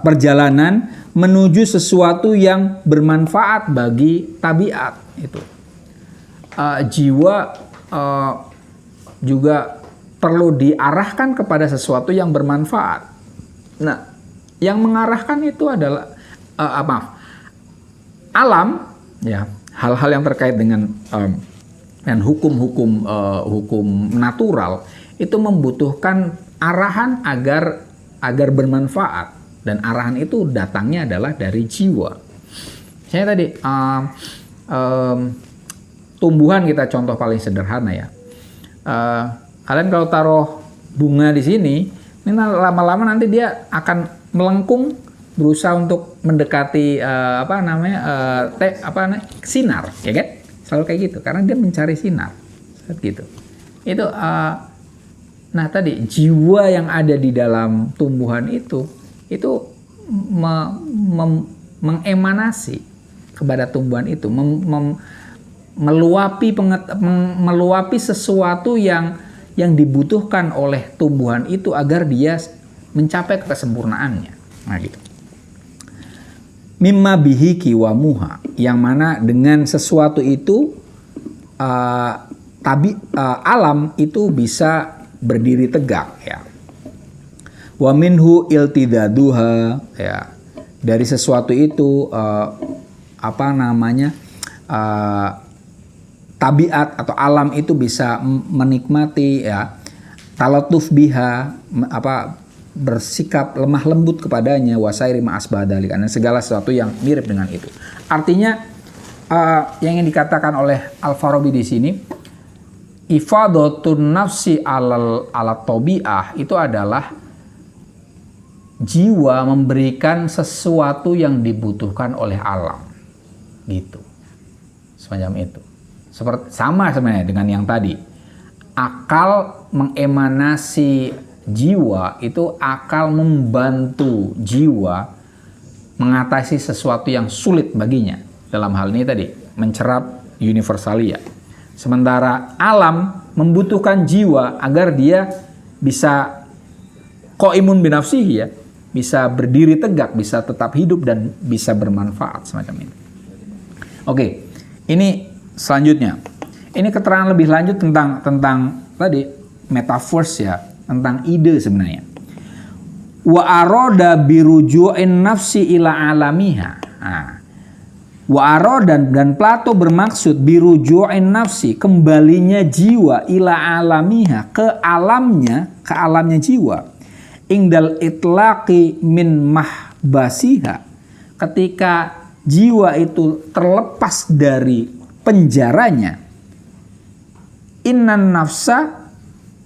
perjalanan menuju sesuatu yang bermanfaat bagi tabiat itu. Jiwa juga perlu diarahkan kepada sesuatu yang bermanfaat. Nah, yang mengarahkan itu adalah alam, ya, hal-hal yang terkait dengan hukum natural itu membutuhkan arahan agar bermanfaat, dan arahan itu datangnya adalah dari jiwa. Saya tadi tumbuhan, kita contoh paling sederhana ya. Kalian kalau taruh bunga di sini, ini lama-lama nanti dia akan melengkung, berusaha untuk mendekati sinar, ya kan? Selalu kayak gitu, karena dia mencari sinar, gitu. Itu nah tadi jiwa yang ada di dalam tumbuhan itu mengemanasi kepada tumbuhan itu, meluapi sesuatu yang dibutuhkan oleh tumbuhan itu agar dia mencapai kesempurnaannya. Nah gitu. Mimma bihi kiwamuha, yang mana dengan sesuatu itu alam itu bisa berdiri tegak ya. Wa minhu iltidaduha ya. Dari sesuatu itu tabiat atau alam itu bisa menikmati ya, talatuf biha, bersikap lemah lembut kepadanya, wasairi ma'asbadali, karena segala sesuatu yang mirip dengan itu. Artinya yang ingin dikatakan oleh Al-Farabi di sini, ifadatun nafsi ala tabi'ah itu adalah jiwa memberikan sesuatu yang dibutuhkan oleh alam, gitu, semacam itu. Sama sebenarnya dengan yang tadi. Akal mengemanasi jiwa itu akal membantu jiwa mengatasi sesuatu yang sulit baginya. Dalam hal ini tadi mencerap universalia. Sementara alam membutuhkan jiwa agar dia bisa qaimun binafsihi ya, bisa berdiri tegak, bisa tetap hidup dan bisa bermanfaat semacam itu. Oke, ini selanjutnya, ini keterangan lebih lanjut tentang tadi metaverse ya, tentang ide sebenarnya. Wa aroda biruju'in nafsi ila alamiha. Wa aroda dan Plato bermaksud biruju'in nafsi, kembalinya jiwa ila alamiha, ke alamnya jiwa. Ingdal itlaqi min mahbasiha, ketika jiwa itu terlepas dari penjaranya, innan nafsa,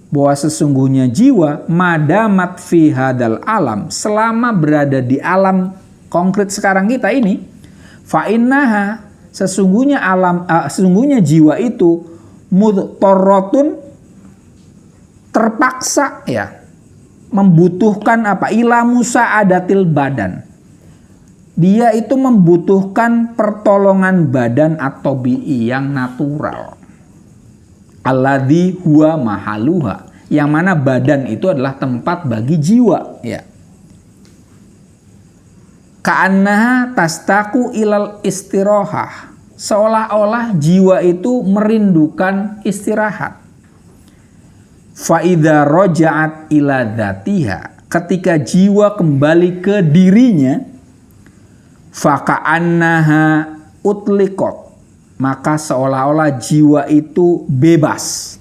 bahwa sesungguhnya jiwa, madamat fi hadal alam, selama berada di alam konkret sekarang kita ini, fa innaha, sesungguhnya jiwa itu mudtorotun, terpaksa ya, membutuhkan ila musa'adatil badan, dia itu membutuhkan pertolongan badan atau bi'i yang natural. Alladzi huwa mahaluha, yang mana badan itu adalah tempat bagi jiwa ya. Ka'annaha tastaku ilal istirahah, seolah-olah jiwa itu merindukan istirahat. Fa idza raja'at ila dzatiha, ketika jiwa kembali ke dirinya, faka'annaha utliqat, maka seolah-olah jiwa itu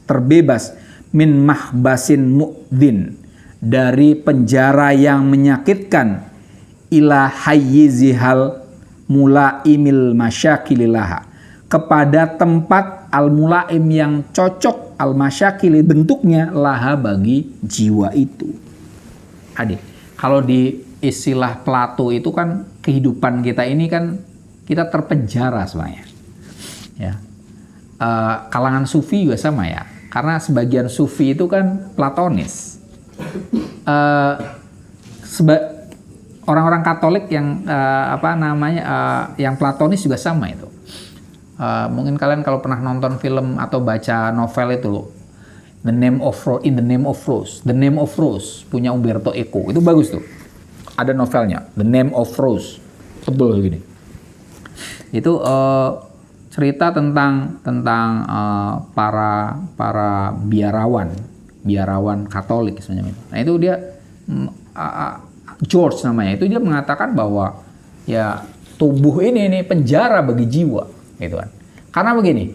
terbebas min mahbasin mu'din, dari penjara yang menyakitkan, ila hayyizihal mulaimil masyakililaha, kepada tempat al-mulaim yang cocok, al-masyakili bentuknya, laha bagi jiwa itu. Adik, kalau di istilah Plato itu kan kehidupan kita ini kan kita terpenjara sebenarnya. Ya. Kalangan sufi juga sama ya. Karena sebagian sufi itu kan platonis. Orang-orang Katolik yang yang platonis juga sama itu. Mungkin kalian kalau pernah nonton film atau baca novel itu loh, The Name of Rose punya Umberto Eco, itu bagus tuh. Ada novelnya, The Name of Rose, tebel gini. Itu cerita tentang para biarawan Katolik sebenarnya. Nah itu dia George namanya, itu dia mengatakan bahwa ya tubuh ini penjara bagi jiwa, gitu kan. Karena begini,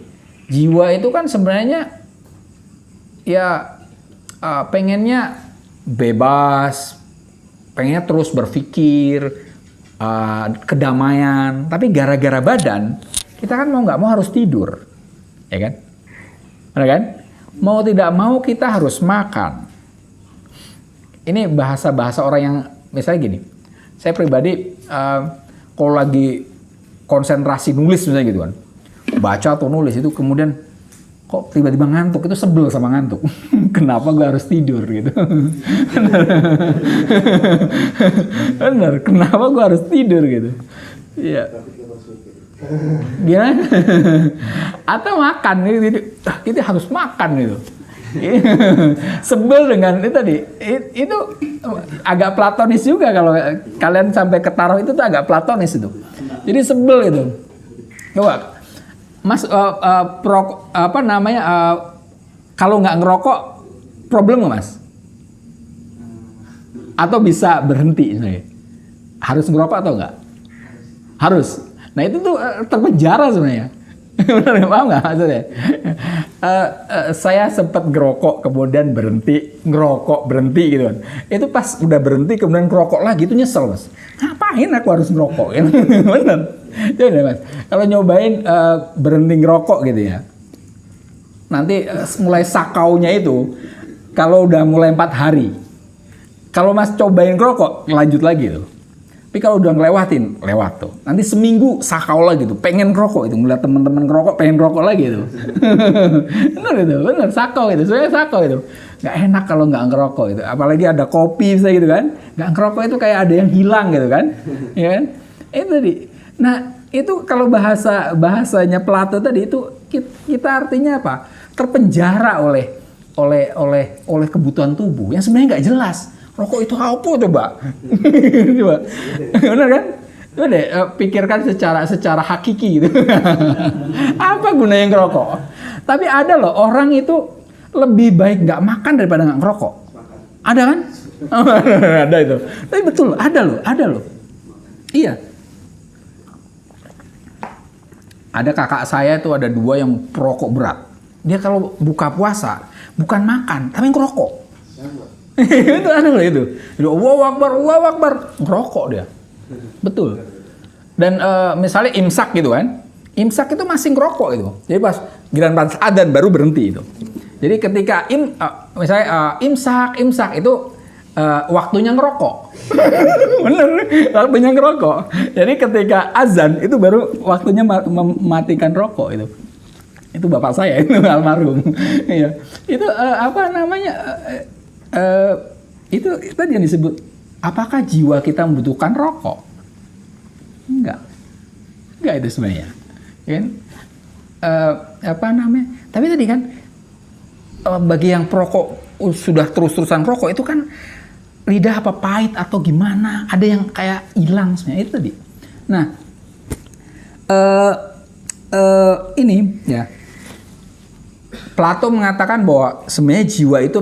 jiwa itu kan sebenarnya ya pengennya bebas, pengennya terus berpikir, kedamaian, tapi gara-gara badan kita kan mau nggak mau harus tidur, ya kan? Benar kan? Mau tidak mau kita harus makan. Ini bahasa orang yang misalnya gini, saya pribadi kalau lagi konsentrasi nulis misalnya gitu kan, baca atau nulis itu kemudian kok tiba-tiba ngantuk, itu sebel sama ngantuk. Kenapa gue harus tidur gitu? Benar, kenapa gue harus tidur gitu? Iya. Gimana? Atau makan itu harus makan gitu. Sebel dengan itu tadi. Itu agak platonis juga kalau kalian sampai ke taruh itu tuh agak platonis itu. Jadi sebel itu. Coba Mas kalau nggak ngerokok problem nggak Mas? Atau bisa berhenti misalnya? Harus ngerokok atau enggak? Harus. Nah itu tuh terpenjara sebenarnya. Benar paham nggak maksudnya? Saya sempat ngerokok kemudian berhenti, ngerokok berhenti gitu kan. Itu pas udah berhenti kemudian ngerokok lagi itu nyesel Mas. Ngapain aku harus ngerokok? Benar. Jadi Mas, kalau nyobain berhenti ngerokok gitu ya. Nanti mulai sakaunya itu kalau udah mulai 4 hari. Kalau Mas cobain ngerokok lanjut lagi tuh. Tapi kalau udah ngelewatin, lewat tuh. Nanti seminggu sakau lagi tuh, pengen ngerokok itu, ngeliat teman-teman ngerokok, pengen ngerokok lagi tuh. bener, sakau itu, sebenarnya sakau itu. Nggak enak kalau nggak ngerokok itu, apalagi ada kopi gitu kan. Nggak ngerokok itu kayak ada yang hilang gitu kan, ya kan? Itu tadi. Nah itu kalau bahasanya Plato tadi itu kita artinya apa? Terpenjara oleh kebutuhan tubuh yang sebenarnya nggak jelas. Rokok itu apa coba? Coba. Benar kan? Coba deh pikirkan secara hakiki gitu. Apa gunanya ngerokok? Tapi ada loh orang itu lebih baik nggak makan daripada nggak ngerokok. Ada kan? Ada itu. Tapi betul, ada loh. Iya. Ada kakak saya itu ada 2 yang perokok berat. Dia kalau buka puasa bukan makan, tapi ngerokok. Itu ada loh itu. Allahu Akbar, ngerokok dia. Betul. Dan misalnya imsak gitu kan. Imsak itu masih ngerokok itu. Jadi pas giliran adzan baru berhenti itu. Jadi ketika misalnya imsak itu waktunya ngerokok. Bener, waktunya ngerokok. Jadi ketika azan itu baru waktunya mematikan rokok itu. Itu bapak saya itu almarhum. Iya. Itu itu tadi yang disebut, apakah jiwa kita membutuhkan rokok? Enggak itu sebenarnya, kan? Tapi tadi kan bagi yang perokok sudah terus-terusan rokok itu kan lidah apa pahit atau gimana? Ada yang kayak hilang sebenarnya itu tadi. Nah, ini ya. Plato mengatakan bahwa sebenarnya jiwa itu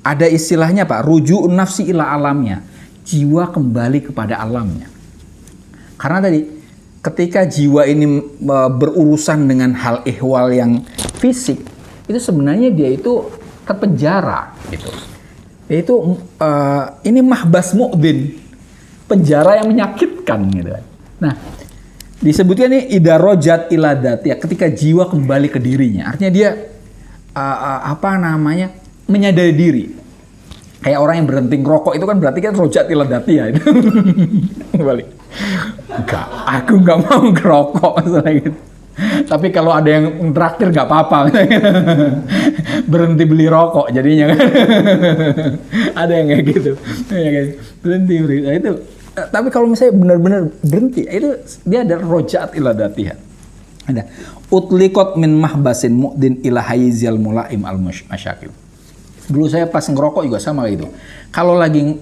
ada istilahnya Pak, ruju'un nafsi ila alamnya. Jiwa kembali kepada alamnya. Karena tadi ketika jiwa ini berurusan dengan hal ihwal yang fisik, itu sebenarnya dia itu terpenjara gitu. Yaitu ini mahbas mu'din, penjara yang menyakitkan gitu. Nah, disebutnya ini idarojat ila dati, ketika jiwa kembali ke dirinya. Artinya dia menyadari diri. Kayak orang yang berhenti ngerokok itu kan berarti kan rojat ila dati ya. Balik. Enggak, aku nggak mau ngerokok gitu. Tapi kalau ada yang traktir nggak apa-apa. Berhenti beli rokok jadinya kan. Ada yang kayak gitu. Berhenti. Nah, itu. Tapi kalau misalnya benar-benar berhenti, itu dia ada rojat ila datiha. Ada utlikot min mahbasin mu'din ila hayizil mulaim al masyakil. Dulu saya pas ngerokok juga sama kayak gitu. Kalau lagi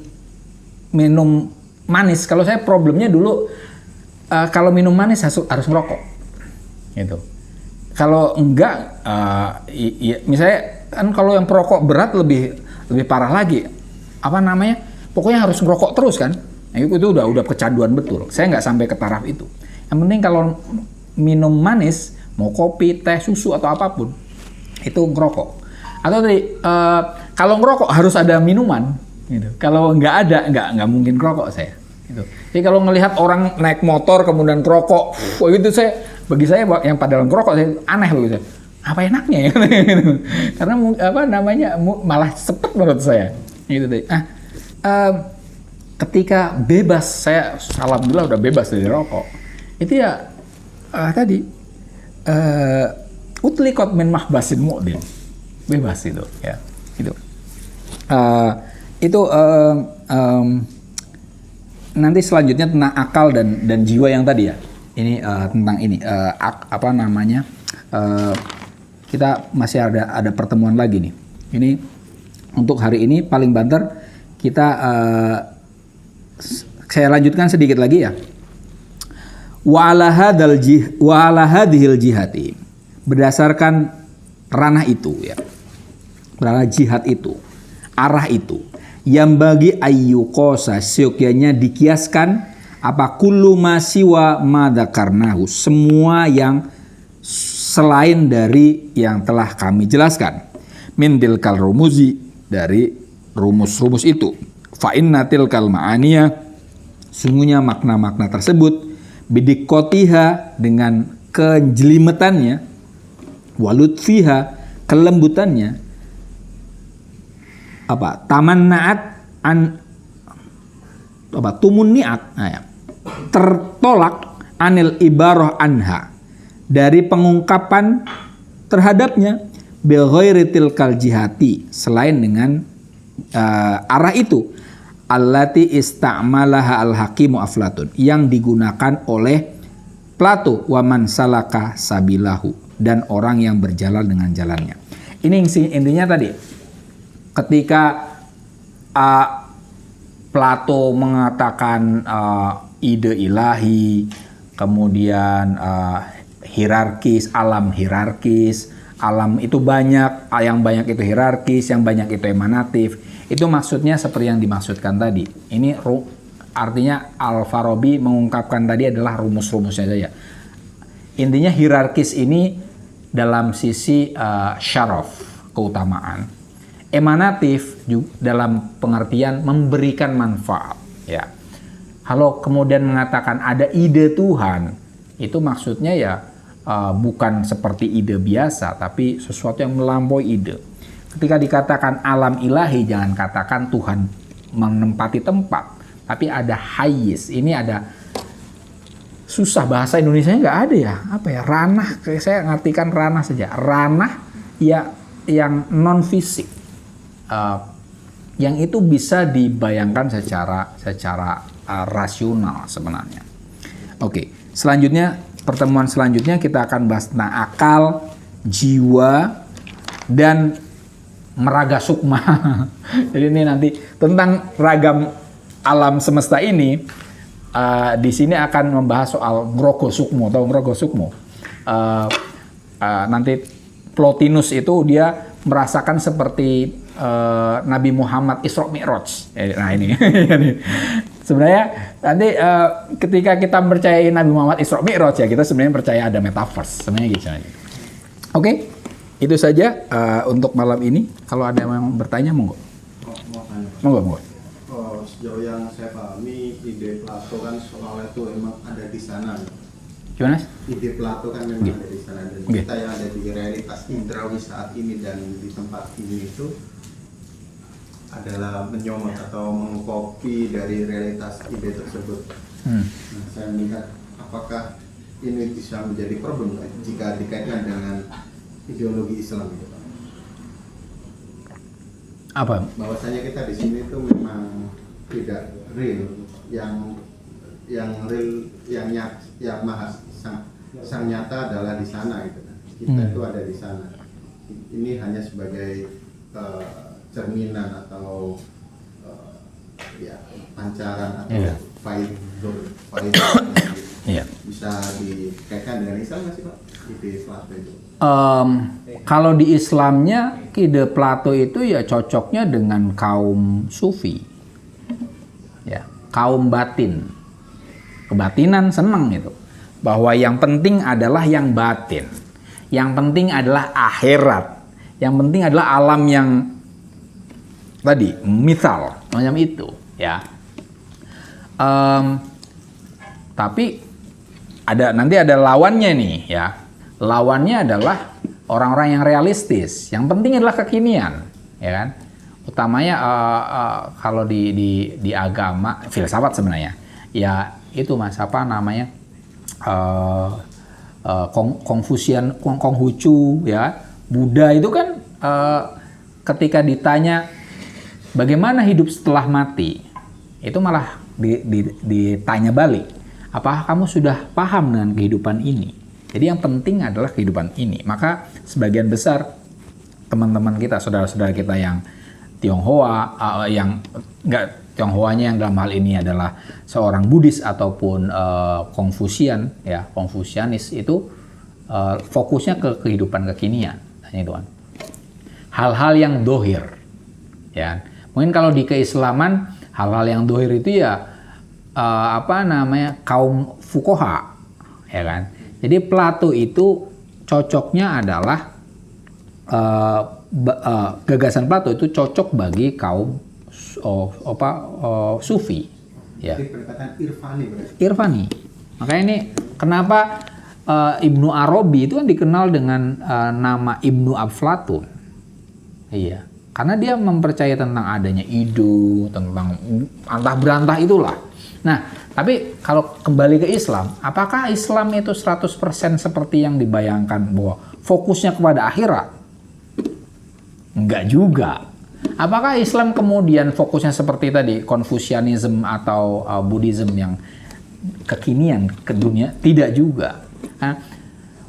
minum manis, kalau saya problemnya dulu kalau minum manis harus ngerokok. Gitu. Kalau enggak, misalnya kan kalau yang perokok berat lebih parah lagi. Pokoknya harus ngerokok terus kan. Nah, itu udah kecanduan betul. Saya nggak sampai ke taraf itu. Yang penting kalau minum manis, mau kopi, teh, susu atau apapun, itu ngerokok. Atau tadi kalau ngerokok harus ada minuman. Gitu. Kalau nggak ada, nggak mungkin ngerokok saya. Gitu. Jadi kalau ngelihat orang naik motor kemudian ngerokok, bagi saya yang padahal ngerokok saya aneh loh gitu. Apa enaknya ya? Karena malah sepet menurut saya. Gitu deh. Ketika bebas, saya alhamdulillah udah bebas dari rokok. Itu ya utlikot min mahbasin mu'din. Bebas itu ya. Itu nanti selanjutnya tentang akal dan jiwa yang tadi ya. ini tentang ini apa namanya? Kita masih ada pertemuan lagi nih. Ini untuk hari ini paling banter kita saya lanjutkan sedikit lagi ya. Wa ala hadhil jihati, berdasarkan ranah itu ya. Ranah jihad itu, arah itu yang bagi ayyuqosa seyogyanya dikiaskan apa kullu ma siwa madzakarnahu, semua yang selain dari yang telah kami jelaskan, min tilkal rumuzi, dari rumus-rumus itu, fa inna tilkal ma'aniya, sungguhnya makna-makna tersebut, bidikotiha, dengan kejelimetannya, walutfiha, kelembutannya, apa tamannaat an apa tumunniat, tertolak anil ibarah anha, dari pengungkapan terhadapnya, bighairi tilkal jihati, selain dengan arah itu, allati istamalaha al-hakimu Aflatun, yang digunakan oleh Plato, waman salaka sabilahu, dan orang yang berjalan dengan jalannya. Ini intinya tadi, ketika Plato mengatakan ide ilahi, kemudian hierarkis, alam itu banyak, yang banyak itu hierarkis, yang banyak itu emanatif. Itu maksudnya seperti yang dimaksudkan tadi. Ini artinya Al-Farabi mengungkapkan tadi adalah rumus-rumusnya saja. Intinya hierarkis ini dalam sisi syaraf, keutamaan. Emanatif dalam pengertian memberikan manfaat. Ya. Kalau kemudian mengatakan ada ide Tuhan, itu maksudnya ya bukan seperti ide biasa, tapi sesuatu yang melampaui ide. Ketika dikatakan alam ilahi, jangan katakan Tuhan menempati tempat, tapi ada hayis. Ini ada, susah bahasa Indonesianya nggak ada ya, apa ya, ranah. Saya ngartikan ranah saja. Ranah ya yang non fisik, yang itu bisa dibayangkan secara rasional sebenarnya. Oke, selanjutnya pertemuan selanjutnya kita akan bahas tentang akal, jiwa, dan meraga sukma. Jadi ini nanti tentang ragam alam semesta ini. Di sini akan membahas soal grogo sukmo atau grogo sukmo. Nanti Plotinus itu dia merasakan seperti Nabi Muhammad Isra Mi'raj. Nah ini sebenarnya nanti ketika kita percaya Nabi Muhammad Isra Mi'raj, ya kita sebenarnya percaya ada metaverse sebenarnya gitu. Oke, itu saja untuk malam ini. Kalau ada yang bertanya, monggo. Monggo. Sejauh yang saya pahami, ide Plato kan soalnya itu emang ada di sana. Gimana? Ide Plato kan memang ada di sana, dan kita yang ada di realitas indrawi saat ini dan di tempat ini itu adalah menyomot atau mengkopi dari realitas ide tersebut. Nah, saya melihat apakah ini bisa menjadi problem jika dikaitkan dengan ideologi Islam gitu, Pak? Apa? Bahwasanya kita di sini itu memang tidak real, yang real, yang maha sang nyata adalah di sana gitu. Kita itu ada di sana. Ini hanya sebagai cerminan atau ya pancaran atau faidur bisa dikaitkan dengan Islam nggak sih, Pak? Ide Plato itu. Kalau di Islamnya, ide Plato itu ya cocoknya dengan kaum sufi, ya, kaum batin, kebatinan seneng itu, bahwa yang penting adalah yang batin, yang penting adalah akhirat, yang penting adalah alam yang tadi misal macam itu, ya. Tapi nanti ada lawannya nih, ya. Lawannya adalah orang-orang yang realistis. Yang penting adalah kekinian, ya kan? Utamanya kalau di agama, filsafat sebenarnya, ya itu mas apa namanya, Konghucu, ya, Buddha itu kan ketika ditanya bagaimana hidup setelah mati, itu malah ditanya balik, Apakah kamu sudah paham dengan kehidupan ini? Jadi yang penting adalah kehidupan ini. Maka sebagian besar teman-teman kita, saudara-saudara kita yang Tionghoa, yang enggak Tionghoanya yang dalam hal ini adalah seorang Buddhis ataupun Konfusian, ya Konfusianis itu fokusnya ke kehidupan kekinian, itu kan. Hal-hal yang dohir, ya. Mungkin kalau di keislaman hal-hal yang dohir itu ya kaum fuqaha, ya kan. Jadi Plato itu cocoknya adalah gagasan Plato itu cocok bagi kaum sufi, ya. Jadi pendekatan irfani berarti. Irfani. Makanya ini kenapa Ibnu Arabi itu kan dikenal dengan nama Ibnu Aflatun. Iya. Karena dia mempercayai tentang adanya ide, tentang antah berantah itulah. Nah, tapi kalau kembali ke Islam, apakah Islam itu 100% seperti yang dibayangkan bahwa fokusnya kepada akhirat? Enggak juga. Apakah Islam kemudian fokusnya seperti tadi, Konfusianisme atau Buddhism yang kekinian ke dunia? Tidak juga.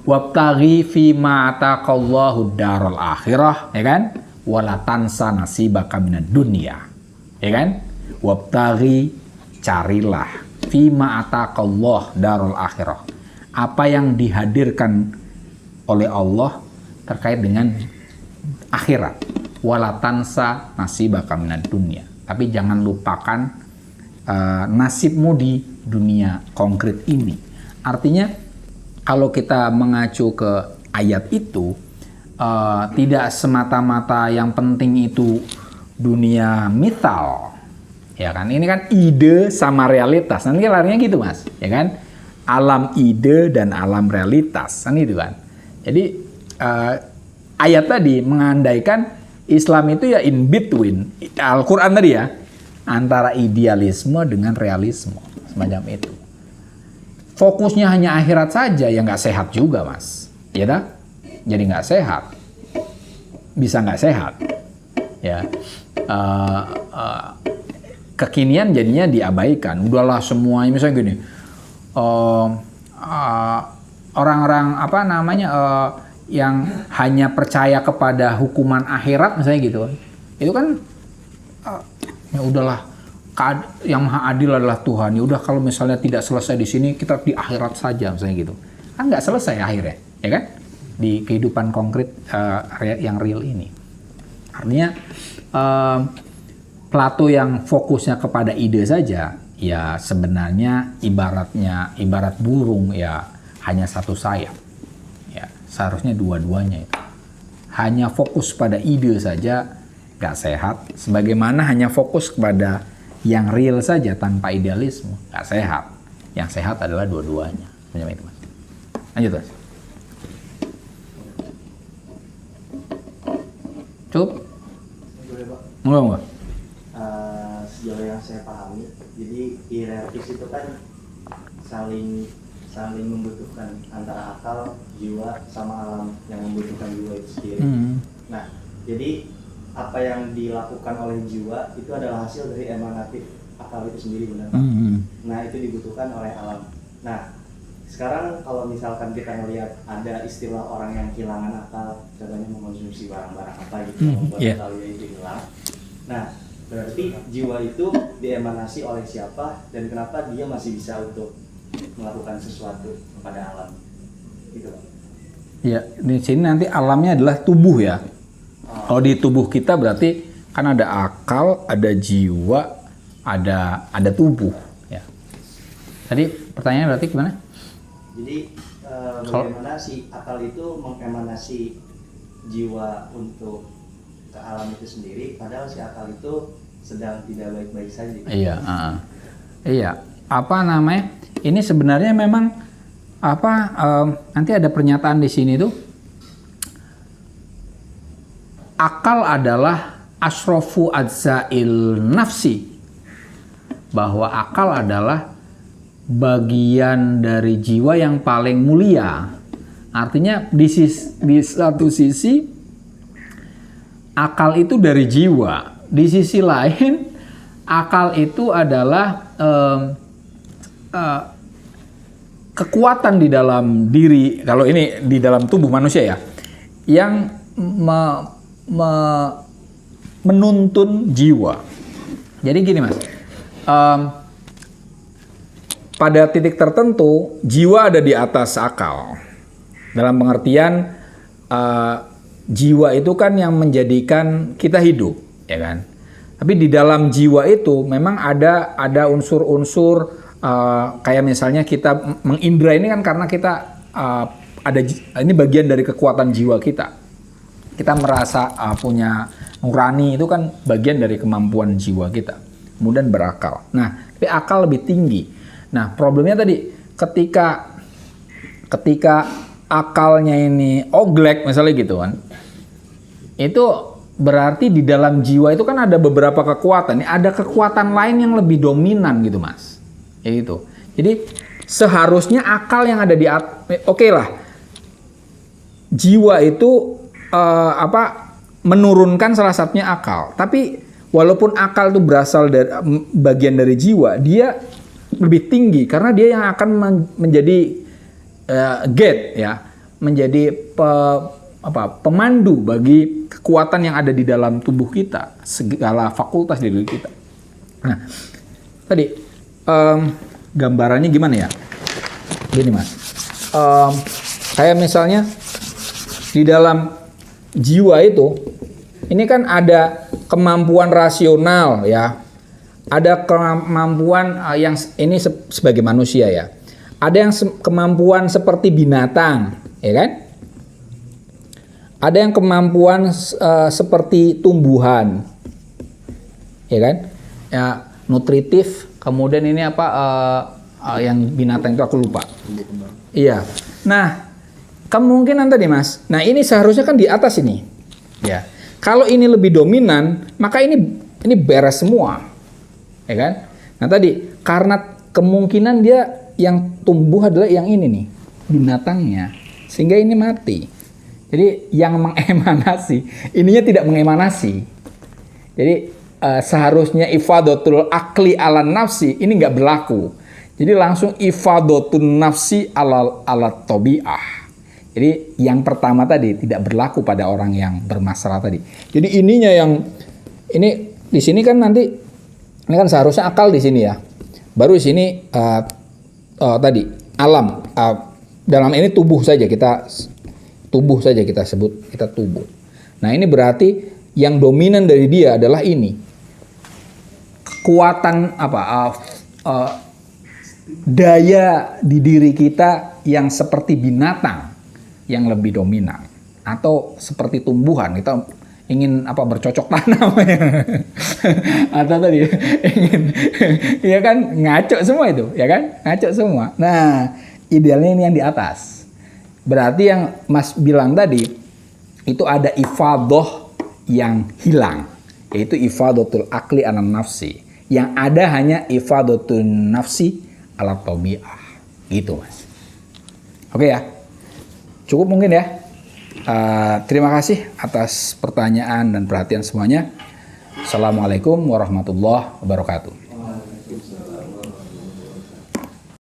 Wabtaghi fima ataqallahu daral akhirah, ya kan? Wala tansa nasibaka minad dunya, ya kan? Wabtaghi, carilah fima ataqallah darul akhirah, apa yang dihadirkan oleh Allah terkait dengan akhirat. Wala tansa nasibaka minad dunya, tapi jangan lupakan nasibmu di dunia konkret ini. Artinya kalau kita mengacu ke ayat itu, tidak semata-mata yang penting itu dunia mital, ya kan? Ini kan ide sama realitas. Nanti larinya gitu, Mas, ya kan? Alam ide dan alam realitas, kan itu kan. Jadi ayat tadi mengandaikan Islam itu ya in between, Al-Quran tadi ya, antara idealisme dengan realisme, semacam itu. Fokusnya hanya akhirat saja, ya nggak sehat juga, Mas, ya dah? Jadi nggak sehat, bisa nggak sehat, ya. Kekinian jadinya diabaikan. Udahlah semuanya, misalnya gini, orang-orang yang hanya percaya kepada hukuman akhirat, misalnya gitu, itu kan ya udahlah, yang maha adil adalah Tuhan. Ya udah, kalau misalnya tidak selesai di sini, kita di akhirat saja, misalnya gitu. Kan nggak selesai akhirnya, ya kan? Di kehidupan konkret yang real ini. Artinya Plato yang fokusnya kepada ide saja, ya sebenarnya ibarat burung ya hanya satu sayap. Ya, seharusnya dua-duanya itu. Hanya fokus pada ide saja nggak sehat, sebagaimana hanya fokus kepada yang real saja tanpa idealisme nggak sehat. Yang sehat adalah dua-duanya. Macam itu, Mas. Lanjut, Mas. Cukup? Boleh, Pak. Enggak. Sejauh yang saya pahami, jadi hierarkis itu kan saling membutuhkan antara akal, jiwa, sama alam yang membutuhkan jiwa itu sendiri. Nah, jadi apa yang dilakukan oleh jiwa itu adalah hasil dari emanatif akal itu sendiri, benar Pak? Nah, itu dibutuhkan oleh alam. Nah, sekarang kalau misalkan kita melihat ada istilah orang yang kehilangan akal, contohnya mengkonsumsi barang-barang apa gitu, membuat akalnya itu hilang. Nah, berarti jiwa itu diemanasi oleh siapa dan kenapa dia masih bisa untuk melakukan sesuatu kepada alam? Gitu, Pak. Ya, di sini nanti alamnya adalah tubuh ya. Kalau di tubuh kita berarti kan ada akal, ada jiwa, ada tubuh ya. Tadi pertanyaannya berarti gimana? Jadi bagaimana si akal itu mengemanasi jiwa untuk ke alam itu sendiri, padahal si akal itu sedang tidak baik-baik saja. Iya, iya. Apa namanya? Ini sebenarnya memang nanti ada pernyataan di sini tuh. Akal adalah asrofu adzail nafsi, bahwa akal adalah bagian dari jiwa yang paling mulia. Artinya di satu sisi akal itu dari jiwa, di sisi lain akal itu adalah kekuatan di dalam diri, kalau ini di dalam tubuh manusia ya, yang menuntun jiwa. Jadi gini Mas, pada titik tertentu jiwa ada di atas akal. Dalam pengertian jiwa itu kan yang menjadikan kita hidup, ya kan? Tapi di dalam jiwa itu memang ada unsur-unsur kayak misalnya kita mengindra ini kan karena kita ini bagian dari kekuatan jiwa kita. Kita merasa punya nurani, itu kan bagian dari kemampuan jiwa kita. Kemudian berakal. Nah, tapi akal lebih tinggi. Nah, problemnya tadi ketika akalnya ini oglek misalnya gitu kan. Itu berarti di dalam jiwa itu kan ada beberapa kekuatan. Ada kekuatan lain yang lebih dominan gitu Mas. Ya gitu. Jadi seharusnya akal yang ada di oke lah. Jiwa itu menurunkan salah satunya akal. Tapi walaupun akal itu berasal dari bagian dari jiwa, dia lebih tinggi karena dia yang akan menjadi gate ya, menjadi pemandu bagi kekuatan yang ada di dalam tubuh kita, segala fakultas di diri kita. Nah, tadi gambarannya gimana ya? Gini Mas, kayak misalnya di dalam jiwa itu, ini kan ada kemampuan rasional ya, ada kemampuan yang ini sebagai manusia ya, ada yang kemampuan seperti binatang, ya kan? Ada yang kemampuan seperti tumbuhan, ya kan? Ya, nutritif. Kemudian ini yang binatang itu aku lupa. Iya. Nah, kemungkinan tadi Mas. Nah, ini seharusnya kan di atas ini. Ya. Kalau ini lebih dominan, maka ini beres semua, ya kan? Nah tadi karena kemungkinan dia yang tumbuh adalah yang ini nih, binatangnya, sehingga ini mati. Jadi yang mengemanasi, ininya tidak mengemanasi. Jadi seharusnya ifadatul akli ala nafsi ini nggak berlaku. Jadi langsung ifadatul nafsi ala tabi'ah. Jadi yang pertama tadi tidak berlaku pada orang yang bermasalah tadi. Jadi ininya yang ini di sini kan nanti ini kan seharusnya akal di sini ya. Baru di sini tadi alam dalam ini tubuh saja kita sebut kita tubuh. Nah ini berarti yang dominan dari dia adalah ini kekuatan daya di diri kita yang seperti binatang yang lebih dominan atau seperti tumbuhan kita ingin bercocok tanam atau tadi ingin ya kan ngaco semua itu ya kan ngaco semua. Nah idealnya ini yang di atas. Berarti yang Mas bilang tadi itu ada ifadah yang hilang, yaitu ifadatul akli ala nafsi. Yang ada hanya ifadatul nafsi ala tabi'ah. Gitu Mas. Oke ya. Cukup mungkin ya. Terima kasih atas pertanyaan dan perhatian semuanya. Assalamualaikum warahmatullahi wabarakatuh.